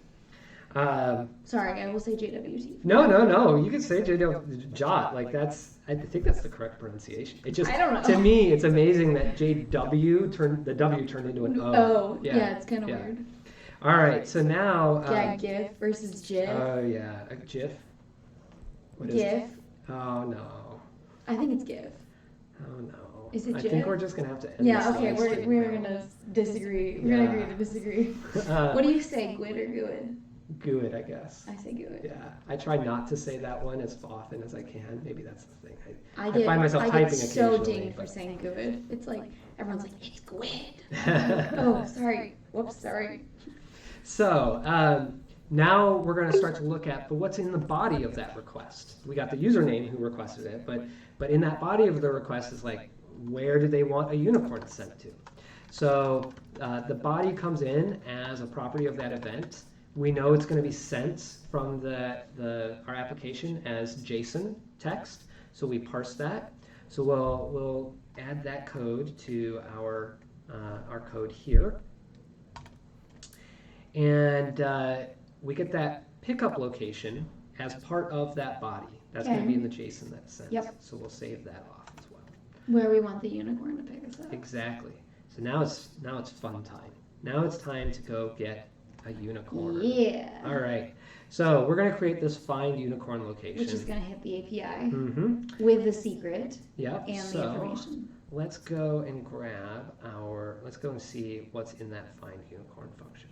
Sorry, I will say JWT. No. You can say Jot. Like I think that's the correct pronunciation. It just, I don't know. To me, it's amazing that the W turned into an O. Oh, yeah, it's kind of weird. All right, so now. Yeah, GIF versus GIF. Oh yeah, a GIF. What is GIF. it? Oh no. I think it's GIF. Oh no. Is it I GIF? think we're just gonna have to end Yeah, this okay, live stream we're now. gonna disagree. We're gonna agree to disagree. What do you say, GUID or GUID? GUID, I guess. I say GUID. Yeah, I try not to say that one as often as I can. Maybe that's the thing. I find myself typing get so occasionally, dinged for but- saying GUID. It's like everyone's like, it's GUID. Oh, sorry. Whoops, sorry. So now we're going to start to look at what's in the body of that request. We got the username who requested it, but in that body of the request is like, where do they want a unicorn sent to? So the body comes in as a property of that event. We know it's going to be sent from our application as JSON text, so we parse that. So we'll add that code to our code here, and we get that pickup location as part of that body. That's going to be in the JSON that's sent. Yep. So we'll save that off as well. Where we want the unicorn to pick us up. Exactly. So now it's fun time. Now it's time to go get a unicorn. Yeah. All right. So we're going to create this find unicorn location. Which is going to hit the API Mm-hmm. with the secret Yep. and So the information. let's go and let's go and see what's in that find unicorn function.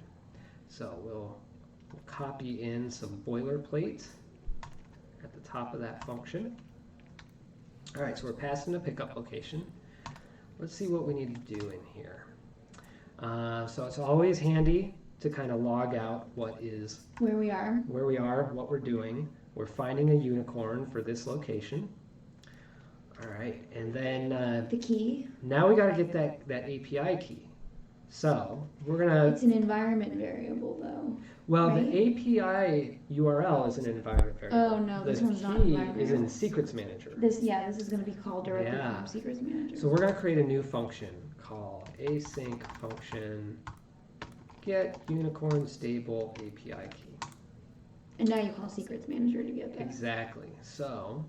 So we'll copy in some boilerplate at the top of that function. All right, so we're passing a pickup location. Let's see what we need to do in here. So it's always handy to kind of log out where we are, what we're doing. We're finding a unicorn for this location. All right, and then the key. now we got to get that API key. So we're gonna. It's an environment variable, though. Well, right? the API URL is an environment variable. Oh no, this one's not The key environment is in variable. Secrets Manager. This is going to be called directly Yeah. from Secrets Manager. So we're going to create a new function called async function get unicorn stable API key. And now you call Secrets Manager to get that. Exactly. So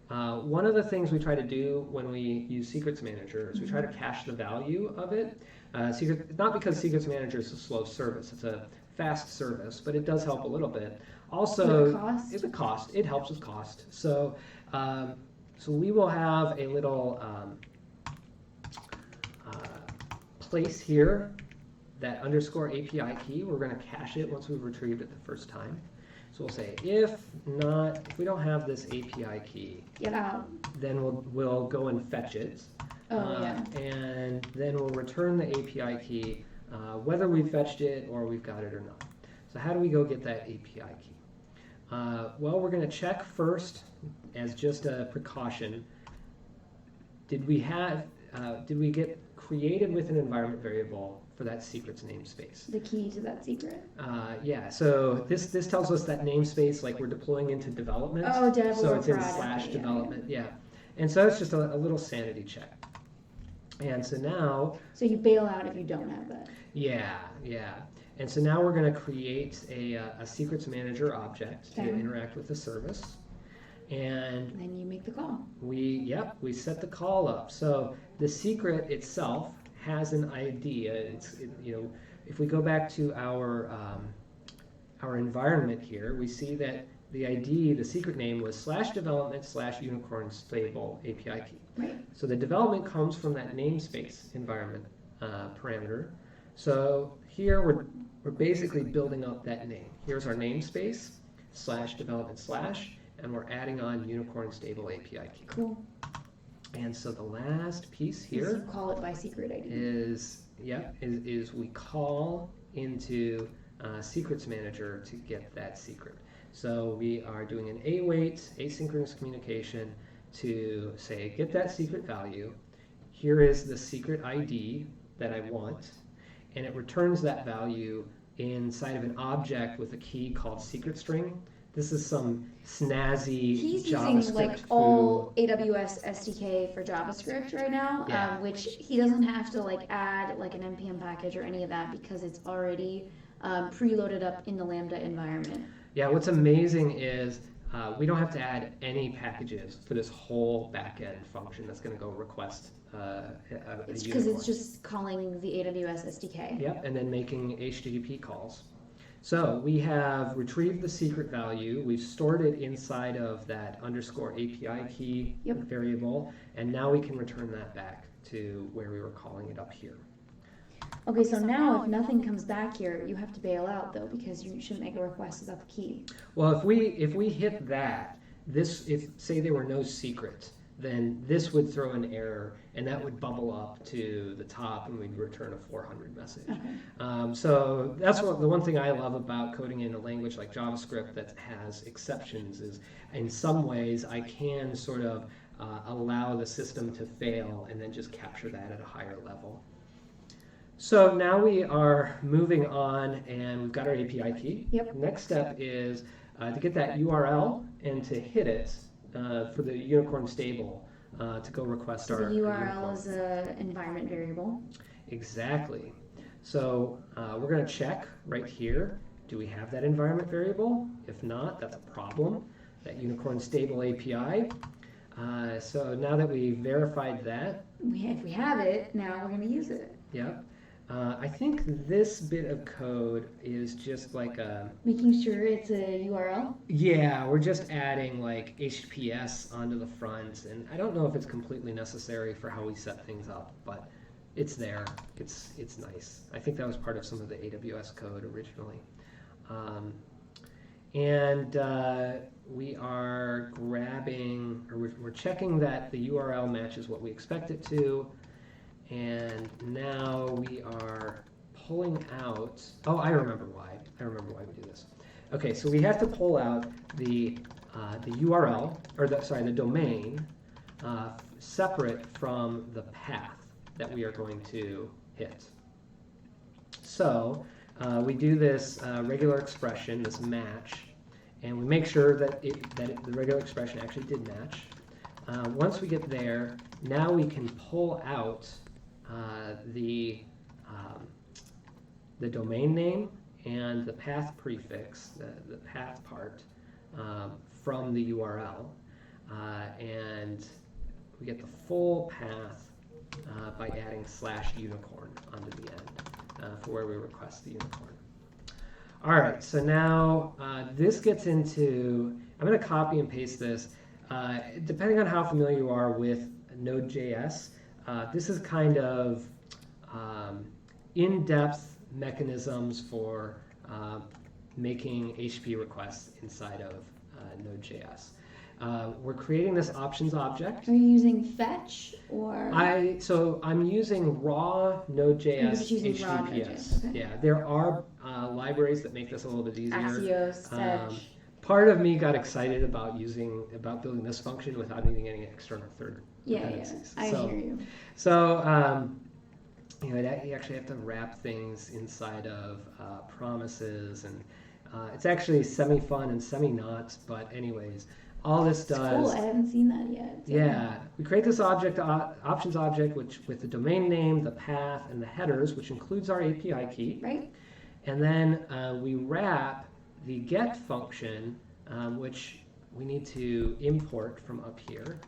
one of the things we try to do when we use Secrets Manager is we try to cache the value of it. Not because Secrets Manager is a slow service, it's a fast service, but it does help a little bit. Also, With the cost? it's a cost. It helps with cost. So, so we will have a little place here, that underscore API key. We're going to cache it once we've retrieved it the first time. So we'll say if we don't have this API key, Get out. then we'll go and fetch it. Oh yeah. And then we'll return the API key, whether we fetched it or we've got it or not. So how do we go get that API key? Well, we're going to check first, as just a precaution, did we get created with an environment variable for that secrets namespace? The key to that secret. Yeah, so this tells us that namespace, like we're deploying into development. Oh, dev so or it's in product, / development, yeah. And so it's just a little sanity check. And so now... So you bail out if you don't have that. Yeah. And so now we're going to create a secrets manager object to interact with the service. And then you make the call. We set the call up. So the secret itself has an ID. If we go back to our environment here, we see that the ID, the secret name, was /development /unicorn stable API key. Right. So the development comes from that namespace environment parameter. So here we're basically building up that name. Here's our namespace /development/, and we're adding on unicorn stable API key. Cool. And so the last piece here you call it by secret ID. is we call into Secrets Manager to get that secret. So we are doing an await asynchronous communication to say, get that secret value. Here is the secret ID that I want, and it returns that value inside of an object with a key called secret string. This is some snazzy He's JavaScript using like all AWS SDK for JavaScript right now, Yeah. which he doesn't have to like add like an npm package or any of that because it's already preloaded up in the Lambda environment. Yeah, what's amazing is we don't have to add any packages for this whole backend function that's going to go request a It's because unicorn. it's just calling the AWS SDK. Yep, and then making HTTP calls. So we have retrieved the secret value, we've stored it inside of that underscore API key variable, and now we can return that back to where we were calling it up here. Okay, so now if nothing comes back here, you have to bail out though, because you shouldn't make a request without the key. Well, if we hit that, if say there were no secret, then this would throw an error, and that would bubble up to the top, and we'd return a 400 message. Okay. So that's the one thing I love about coding in a language like JavaScript that has exceptions is, in some ways, I can sort of allow the system to fail and then just capture that at a higher level. So now we are moving on, and we've got our API key. Yep. Next step is to get that URL and to hit it for the unicorn stable to go request So our the URL unicorn. is an environment variable. Exactly. So we're going to check right here. Do we have that environment variable? If not, that's a problem. That unicorn stable API. So now that we've verified that, If we have it, now we're going to use it. yep. I think this bit of code is just like a... Making sure it's a URL? Yeah, we're just adding like HTTPS onto the front, and I don't know if it's completely necessary for how we set things up, but it's there. It's nice. I think that was part of some of the AWS code originally. We are grabbing, or we're checking that the URL matches what we expect it to. And now we are pulling out, oh, I remember why we do this. Okay, so we have to pull out the URL, or the domain, separate from the path that we are going to hit. So we do this regular expression, this match, and we make sure that the regular expression actually did match. Once we get there, now we can pull out the domain name and the path prefix, the path part, from the URL, and we get the full path by adding /unicorn onto the end for where we request the unicorn. All right, so now this gets into, I'm going to copy and paste this. Depending on how familiar you are with Node.js, this is kind of in-depth mechanisms for making HTTP requests inside of Node.js. We're creating this options object. Are you using fetch or? So I'm using raw Node.js You're just using HTTPS. raw Node.js, okay. Yeah, there are libraries that make this a little bit easier. Axios, fetch. Part of me got excited about building this function without needing any external third dependencies. I hear you. So you actually have to wrap things inside of promises, and it's actually semi-fun and semi-not, but anyways, all this does... Cool, I haven't seen that yet. So. Yeah, we create this object, options object, with the domain name, the path, and the headers, which includes our API key. Right. And then we wrap the get function, which we need to import from up here.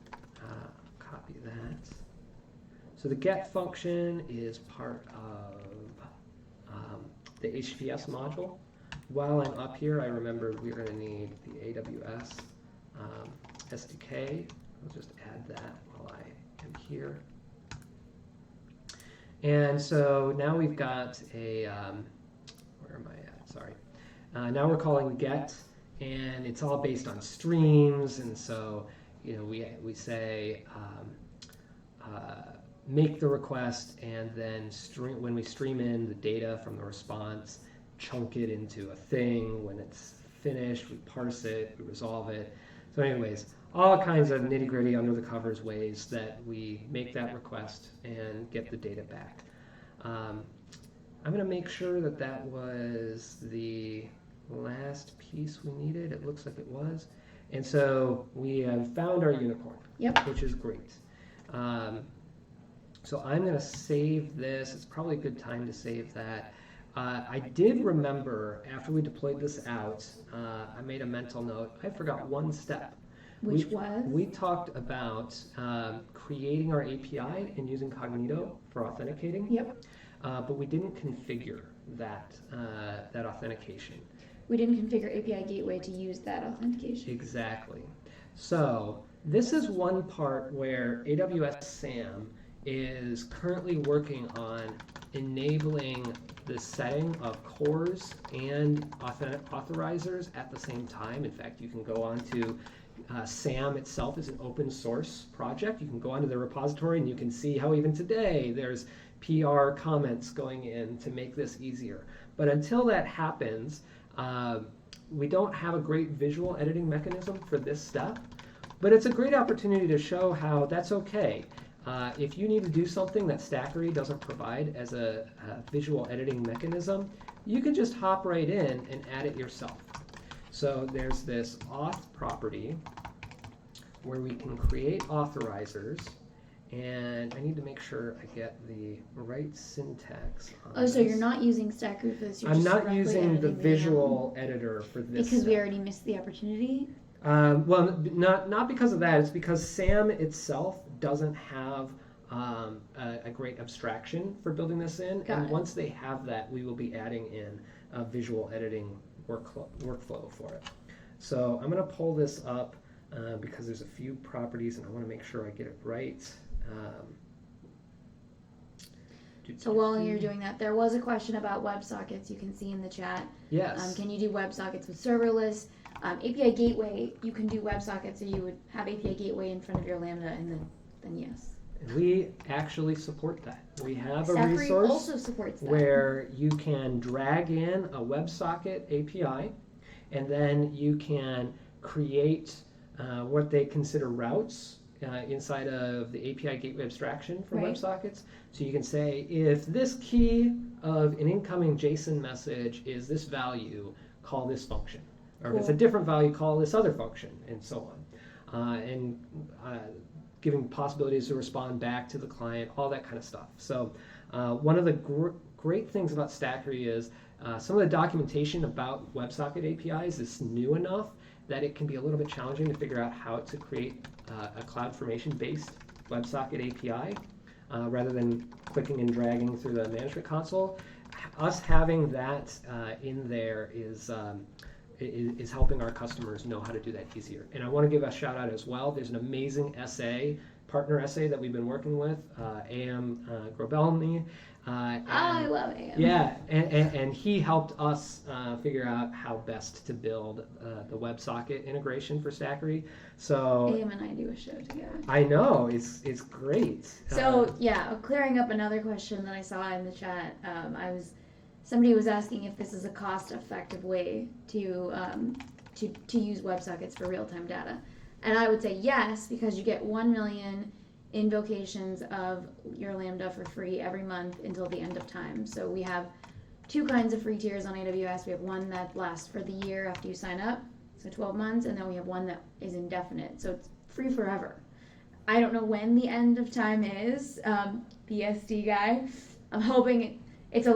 Copy that. So the get function is part of the HTTPS module. While I'm up here, I remember we're going to need the AWS SDK. I'll just add that while I am here. And so now we've got a, where am I at? Sorry. Now we're calling get, and it's all based on streams, and so we say make the request, and then when we stream in the data from the response, chunk it into a thing. When it's finished, we parse it, we resolve it. So anyways, all kinds of nitty-gritty under the covers ways that we make that request and get the data back. I'm going to make sure that was the last piece we needed. It looks like it was. And so we have found our unicorn, which is great. So I'm going to save this. It's probably a good time to save that. I did remember after we deployed this out, I made a mental note. I forgot one step. Which was? We talked about creating our API and using Cognito for authenticating. Yep. But we didn't configure that authentication. We didn't configure API gateway to use that authentication. Exactly. So this is one part where AWS SAM is currently working on enabling the setting of cores and authorizers at the same time. In fact, you can go on to SAM itself is an open source project. You can go onto the repository and you can see how even today there's PR comments going in to make this easier. But until that happens, we don't have a great visual editing mechanism for this step, but it's a great opportunity to show how that's okay. If you need to do something that Stackery doesn't provide as a visual editing mechanism, you can just hop right in and add it yourself. So there's this auth property where we can create authorizers, and I need to make sure I get the right syntax on so this. you're not using Stackery for this, you're I'm just not directly using the editing visual editor for this because we step. already missed the opportunity? Well, not because of that. It's because SAM itself doesn't have a great abstraction for building this in. Got And it. once they have that, we will be adding in a visual editing workflow for it. So I'm going to pull this up because there's a few properties and I want to make sure I get it right. So while you're doing that, there was a question about WebSockets you can see in the chat. Yes. Can you do WebSockets with serverless? API Gateway, you can do WebSockets, so you would have API Gateway in front of your Lambda, and then yes. And we actually support that. We have a Stackery resource also supports that. where you can drag in a WebSocket API, and then you can create what they consider routes inside of the API Gateway abstraction for Right. WebSockets. So you can say, if this key of an incoming JSON message is this value, call this function. Or if it's a Cool. different value, call this other function, and so on. Giving possibilities to respond back to the client, all that kind of stuff. So one of the great things about Stackery is some of the documentation about WebSocket APIs is new enough that it can be a little bit challenging to figure out how to create a CloudFormation-based WebSocket API rather than clicking and dragging through the management console. Us having that in there is helping our customers know how to do that easier. And I want to give a shout out as well. There's an amazing partner essay that we've been working with, AM Grobelny. I love AM. Yeah, and he helped us figure out how best to build the WebSocket integration for Stackery. So AM and I do a show together. I know, it's great. So clearing up another question that I saw in the chat, somebody was asking if this is a cost-effective way to use WebSockets for real-time data, and I would say yes, because you get 1 million invocations of your Lambda for free every month until the end of time. So we have two kinds of free tiers on AWS. We have one that lasts for the year after you sign up, so 12 months, and then we have one that is indefinite, so it's free forever. I don't know when the end of time is, BSD guy. I'm hoping it's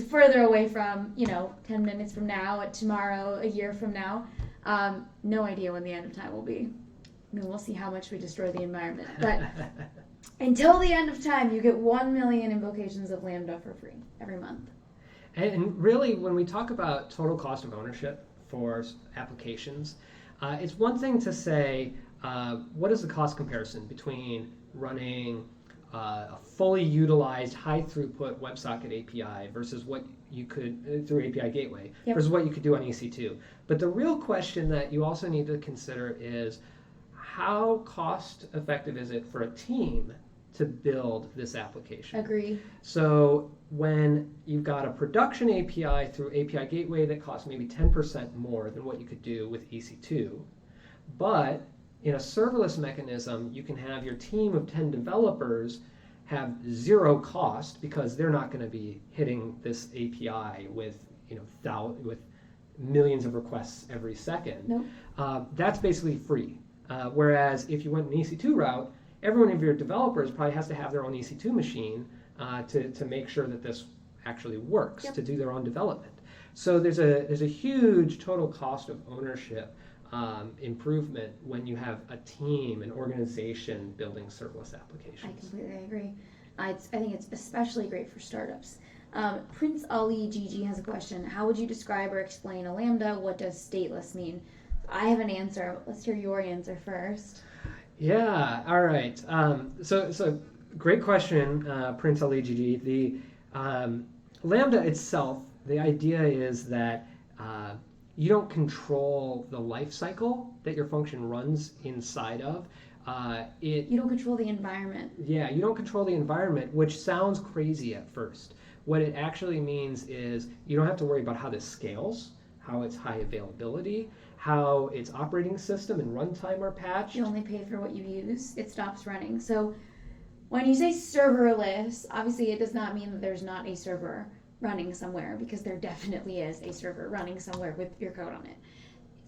further away from, 10 minutes from now, tomorrow, a year from now. No idea when the end of time will be. I mean, we'll see how much we destroy the environment. But until the end of time, you get 1 million invocations of Lambda for free every month. And really, when we talk about total cost of ownership for applications, it's one thing to say, what is the cost comparison between running a fully utilized high throughput WebSocket API versus what you could through API Gateway versus what you could do on EC2. But the real question that you also need to consider is how cost effective is it for a team to build this application? Agree. So when you've got a production API through API Gateway that costs maybe 10% more than what you could do with EC2, but in a serverless mechanism, you can have your team of 10 developers have zero cost because they're not going to be hitting this API with with millions of requests every second. Nope. That's basically free. Whereas if you went an EC2 route, every one of your developers probably has to have their own EC2 machine to make sure that this actually works, to do their own development. So there's a huge total cost of ownership improvement when you have a team, an organization building serverless applications. I completely agree. I think it's especially great for startups. Prince Ali GG has a question. How would you describe or explain a Lambda? What does stateless mean? I have an answer. Let's hear your answer first. Yeah, all right. So great question, Prince Ali GG. Lambda itself, the idea is that you don't control the life cycle that your function runs inside of. You don't control the environment. Yeah, you don't control the environment, which sounds crazy at first. What it actually means is you don't have to worry about how this scales, how its high availability, how its operating system and runtime are patched. You only pay for what you use. It stops running. So when you say serverless, obviously it does not mean that there's not a server running somewhere, because there definitely is a server running somewhere with your code on it.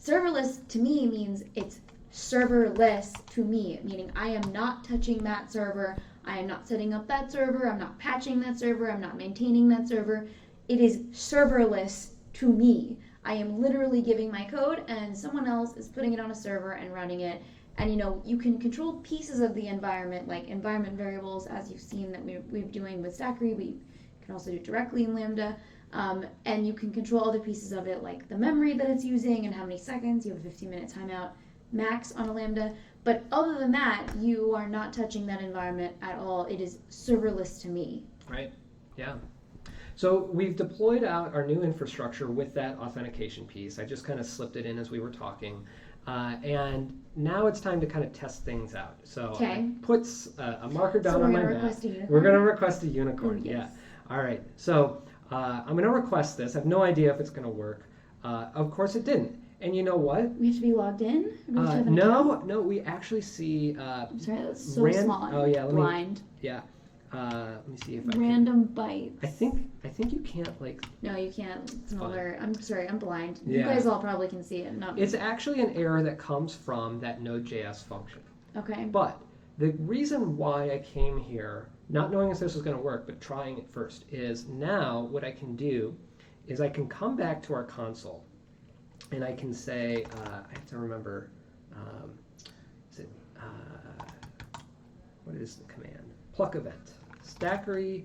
Serverless to me means it's serverless to me, meaning I am not touching that server. I am not setting up that server. I'm not patching that server. I'm not maintaining that server. It is serverless to me. I am literally giving my code and someone else is putting it on a server and running it. And you can control pieces of the environment, like environment variables, as you've seen that we're doing with Stackery. We can also do it directly in Lambda. And you can control other pieces of it, like the memory that it's using and how many seconds. You have a 15-minute timeout max on a Lambda. But other than that, you are not touching that environment at all. It is serverless to me. Right, yeah. So we've deployed out our new infrastructure with that authentication piece. I just kind of slipped it in as we were talking. And now it's time to kind of test things out. So I put a marker down on my map. We're going to request a unicorn. Yes. Yeah. All right. So I'm going to request this. I have no idea if it's going to work. Of course it didn't. And you know what? We have to be logged in? No, we actually see... I'm sorry, that's so small. Oh, yeah. Blind. Let me see if I Random bytes. I think you can't, like... No, you can't. It's an alert. I'm sorry, I'm blind. Yeah. You guys all probably can see it. Not It's actually an error that comes from that Node.js function. Okay. But the reason why I came here, not knowing if this was going to work, but trying it first, is now what I can do is I can come back to our console and I can say, I have to remember, what is the command? Pluck event. Stackery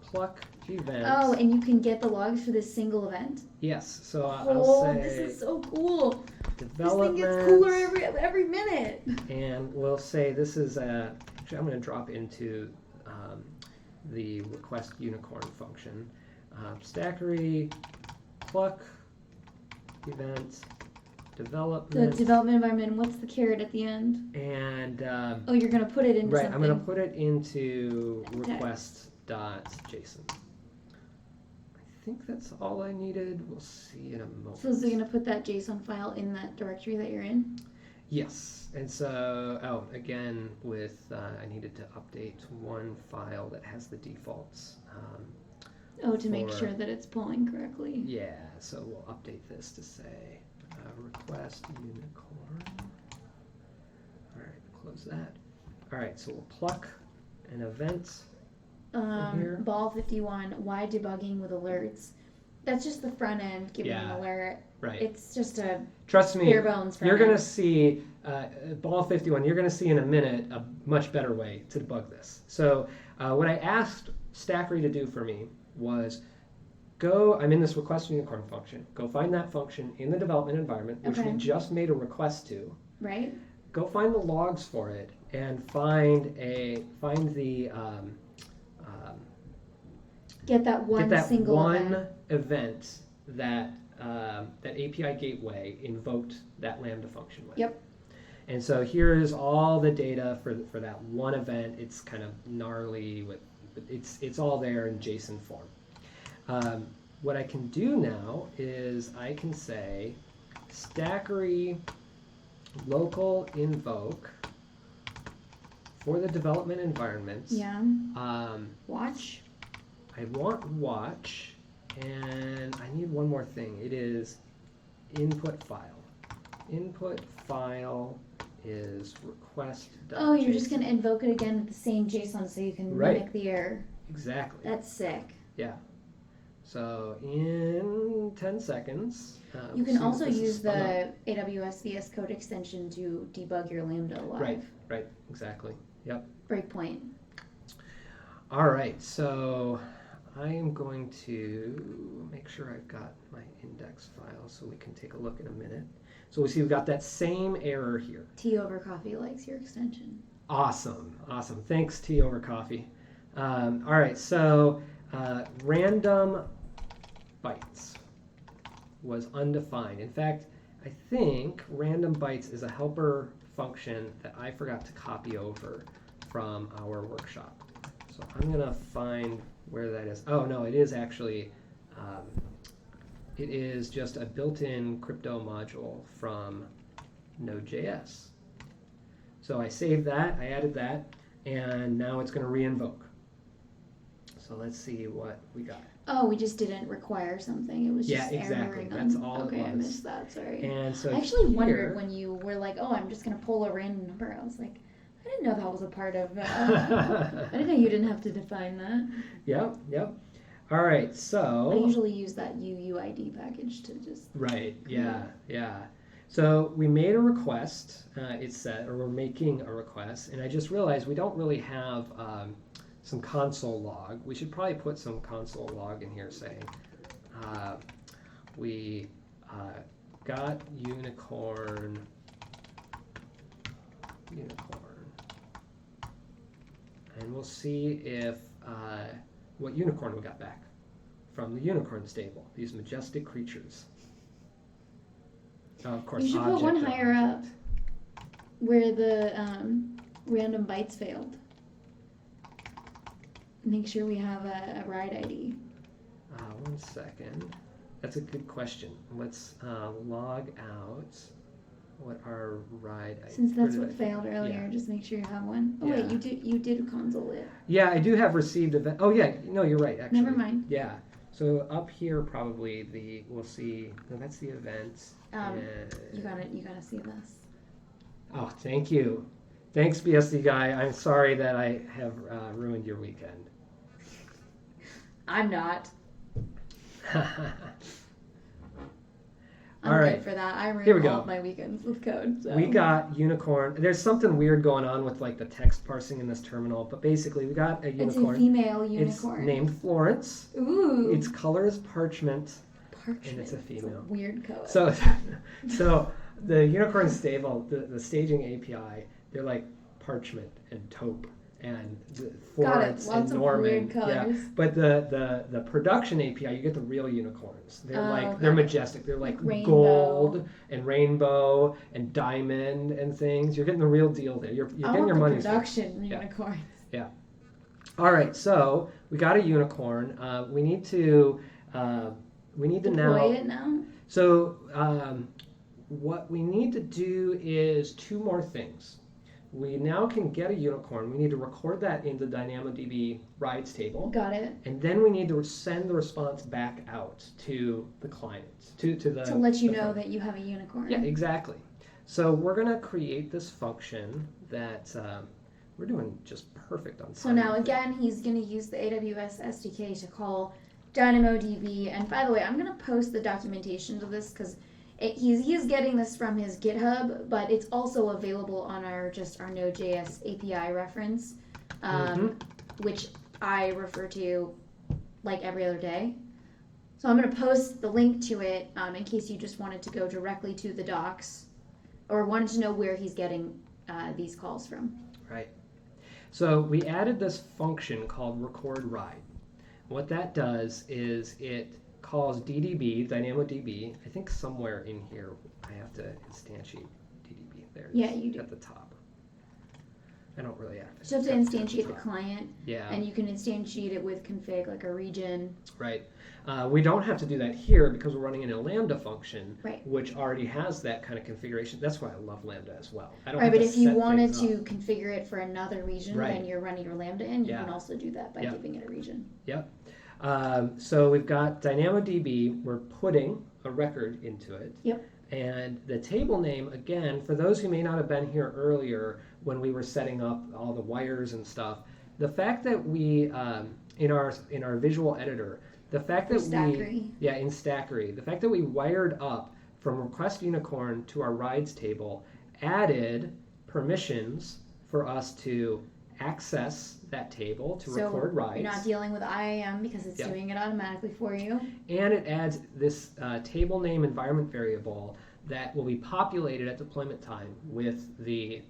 pluck event. Oh, and you can get the logs for this single event? Yes. So I'll say... this is so cool. Development. This thing gets cooler every minute. And we'll say this is actually I'm going to drop into the request unicorn function. Stackery pluck event development. The development environment. And what's the caret at the end? And you're going to put it into right. something. I'm going to put it into request.json. I think that's all I needed. We'll see in a moment. So is it going to put that JSON file in that directory that you're in? Yes. And so, again, with I needed to update one file that has the defaults. To make sure that it's pulling correctly. Yeah. So we'll update this to say request unicorn. All right. Close that. All right. So we'll pluck an event. Ball 51, why debugging with alerts? That's just the front end giving an alert. Right. It's just a trust me, bare bones front you're end. going to see ball 51. You're going to see in a minute a much better way to debug this. So what I asked Stackery to do for me was I'm in this request unicorn function. Go find that function in the development environment, which we just made a request to. Right. Go find the logs for it and find the get that single event that that API gateway invoked that Lambda function with. Yep. And so here is all the data for that one event. It's kind of gnarly it's all there in JSON form. What I can do now is I can say Stackery local invoke for the development environment. Yeah. Watch. I want watch, and I need one more thing. It is input file. Input file is request.json. Oh, you're just going to invoke it again with the same JSON so you can mimic the error. Exactly. That's sick. Yeah. So in 10 seconds. You can also use the AWS VS Code extension to debug your Lambda live. Right, exactly. Yep. Breakpoint. All right, so I am going to make sure I've got my index file so we can take a look in a minute. So we see we've got that same error here. Tea over coffee likes your extension. Awesome. Thanks, Tea over coffee. All right, so random bytes was undefined. In fact, I think random bytes is a helper function that I forgot to copy over from our workshop. So I'm going to find where that is. Oh, no, it is actually, it is just a built-in crypto module from Node.js. So I saved that, I added that, and now it's going to re-invoke. So let's see what we got. Oh, we just didn't require something. It was just exactly. erroring That's on. all it Okay, was. I missed that. Sorry. And so I actually here, wondered when you were like, "Oh, I'm just gonna pull a random number." I was like, I didn't know that was a part of. I didn't know you didn't have to define that. Yep. All right, so. I usually use that UUID package to just. Right. Yeah. So we made a request. It said, or we're making a request, and I just realized we don't really have some console log. We should probably put some console log in here saying we got unicorn, and we'll see if what unicorn we got back from the unicorn stable. These majestic creatures. Of course, you should put one higher up where the random bytes failed. Make sure we have a ride ID. 1 second. That's a good question. Let's log out what our ride ID. Since that's what failed earlier, just make sure you have one. Oh wait, you did console it. Yeah, I do have received event. Oh yeah, no, you're right. Actually, never mind. Yeah. So up here probably we'll see. No, that's the event. You gotta see this. Oh, thank you. Thanks, BSD guy. I'm sorry that I have ruined your weekend. I'm not. All right. Good for that. I Here we ruin go. all of my weekends with code. So. We got unicorn. There's something weird going on with like the text parsing in this terminal, but basically we got a unicorn. It's a female unicorn. It's named Florence. Ooh. Its color is parchment. Parchment. And it's a female. It's a weird color. So the unicorn stable, the staging API, they're like parchment and taupe and Florence and Norman. Weird colors. Yeah. But the production API, you get the real unicorns. They're they're majestic. They're like rainbow. Gold and rainbow and diamond and things. You're getting the real deal there. You're getting your money's worth. Production unicorns. Yeah. All right. So we got a unicorn. We need to deploy it now. So what we need to do is two more things. We now can get a unicorn. We need to record that in the DynamoDB rides table. Got it. And then we need to send the response back out to the client, to let you know that you have a unicorn. Yeah, exactly. So we're going to create this function that we're doing just perfect on. So now again, he's going to use the AWS SDK to call DynamoDB. And by the way, I'm going to post the documentation to this because he's getting this from his GitHub, but it's also available on our Node.js API reference, which I refer to like every other day. So I'm going to post the link to it in case you just wanted to go directly to the docs or wanted to know where he's getting these calls from. Right. So we added this function called record ride. What that does is it calls DDB, DynamoDB. I think somewhere in here I have to instantiate DDB. There it is. Yeah, you do. At the top. I don't really have to. You have to instantiate the client. Yeah. And you can instantiate it with config, like a region. Right. We don't have to do that here because we're running in a Lambda function, right, which already has that kind of configuration. That's why I love Lambda as well. I don't right, have but to if you set wanted things to up. configure it for another region, Right. then you're running your Lambda in, you Yeah. can also do that by Yep. giving it a region. Yep. So we've got DynamoDB. We're putting a record into it. Yep. And the table name, again, for those who may not have been here earlier when we were setting up all the wires and stuff, the fact that we, in our visual editor, the fact that Stackery. in Stackery, the fact that we wired up from request unicorn to our rides table added permissions for us to access that table to record rides. You're not dealing with IAM because it's doing it automatically for you. And it adds this table name environment variable that will be populated at deployment time with the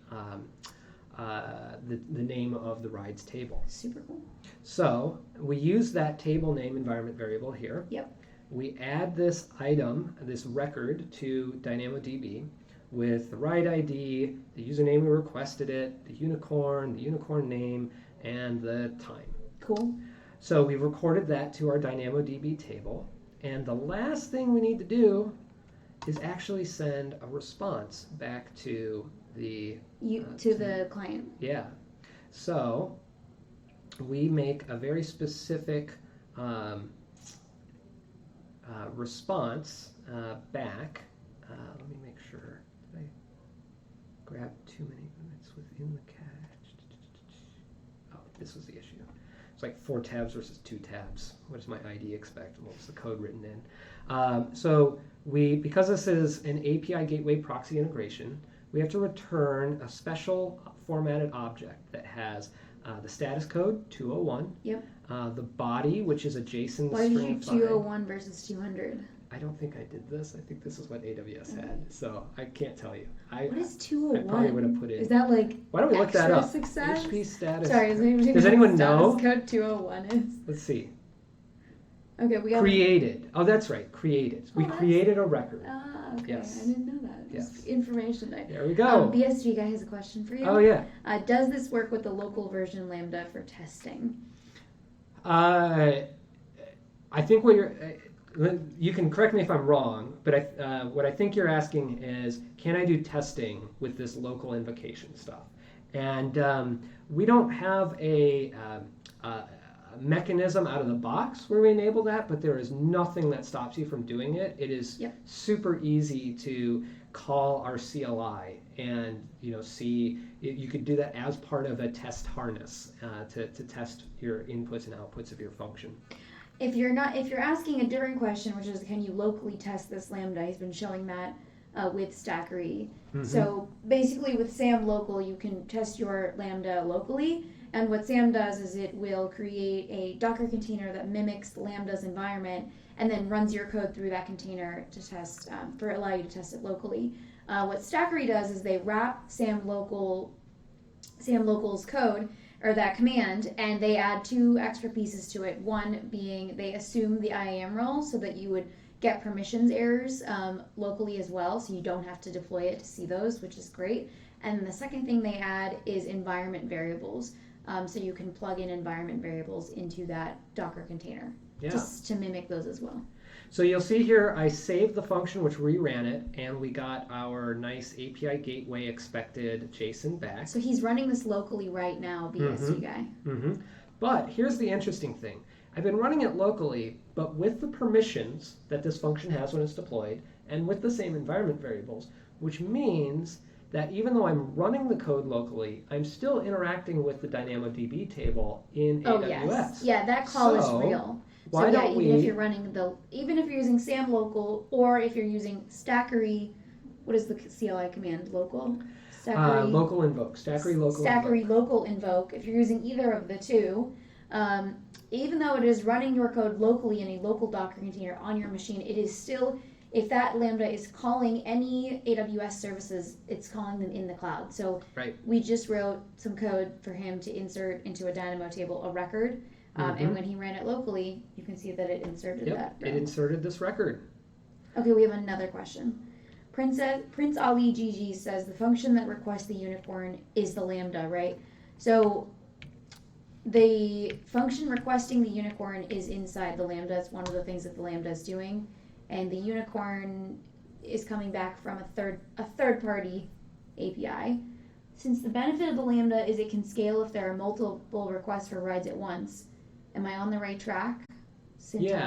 name of the rides table. Super cool. So we use that table name environment variable here. Yep. We add this item, this record, to DynamoDB with the right ID, the username we requested it, the unicorn name, and the time. Cool. So we recorded that to our DynamoDB table. And the last thing we need to do is actually send a response back to the the client. Yeah. So we make a very specific response back. Let me make sure. Did I grab too many limits within the cache? Oh, this was the issue. It's like 4 tabs versus 2 tabs. What does my ID expect? What was the code written in? So because this is an API gateway proxy integration, we have to return a special formatted object that has the status code 201. Yep. The body, which is a JSON Why did you string do file. 201 versus 200? I don't think I did this. I think this is what AWS had. So I can't tell you. What is 201? I probably would have put in. Is that like Why don't we look that up? Success? HP status. Sorry, Does anyone know? Status code 201 is. Let's see. Okay, we got Created. Oh, that's right. Created. We created a record. Ah, okay. Yes. I didn't know that. Yes. Just information there. There we go. BSG guy has a question for you. Oh, yeah. Does this work with the local version Lambda for testing? I think what you can correct me if I'm wrong, but what I think you're asking is, can I do testing with this local invocation stuff? And we don't have a mechanism out of the box where we enable that, but there is nothing that stops you from doing it. It is super easy to call our CLI and see. You could do that as part of a test harness to test your inputs and outputs of your function. If you're asking a different question, which is can you locally test this Lambda, he's been showing that with Stackery. Mm-hmm. So basically with SAM local, you can test your Lambda locally. And what SAM does is it will create a Docker container that mimics Lambda's environment and then runs your code through that container to test, allow you to test it locally. What Stackery does is they wrap SAM local's code, or that command, and they add 2 extra pieces to it. One being they assume the IAM role so that you would get permissions errors locally as well, so you don't have to deploy it to see those, which is great. And the second thing they add is environment variables. So you can plug in environment variables into that Docker container just to mimic those as well. So you'll see here I saved the function which reran it, and we got our nice API gateway expected JSON back. So he's running this locally right now, BSG guy. Mm-hmm. But here's the interesting thing. I've been running it locally, but with the permissions that this function has when it's deployed, and with the same environment variables, which means that even though I'm running the code locally, I'm still interacting with the DynamoDB table in AWS. Yes. Yeah, that call is real. Why don't even if you're running even if you're using SAM local, or if you're using Stackery, what is the CLI command? Local? Stackery, local invoke. Stackery local Stackery invoke. Local invoke. If you're using either of the two, even though it is running your code locally in a local Docker container on your machine, it is still, if that Lambda is calling any AWS services, it's calling them in the cloud. So we just wrote some code for him to insert into a Dynamo table a record. And when he ran it locally, you can see that it inserted that. It inserted this record. Okay, we have another question. Prince Ali GG says the function that requests the unicorn is the Lambda, right? So the function requesting the unicorn is inside the Lambda. It's one of the things that the Lambda is doing. And the unicorn is coming back from a third-party API. Since the benefit of the Lambda is it can scale if there are multiple requests for rides at once, am I on the right track? Yeah.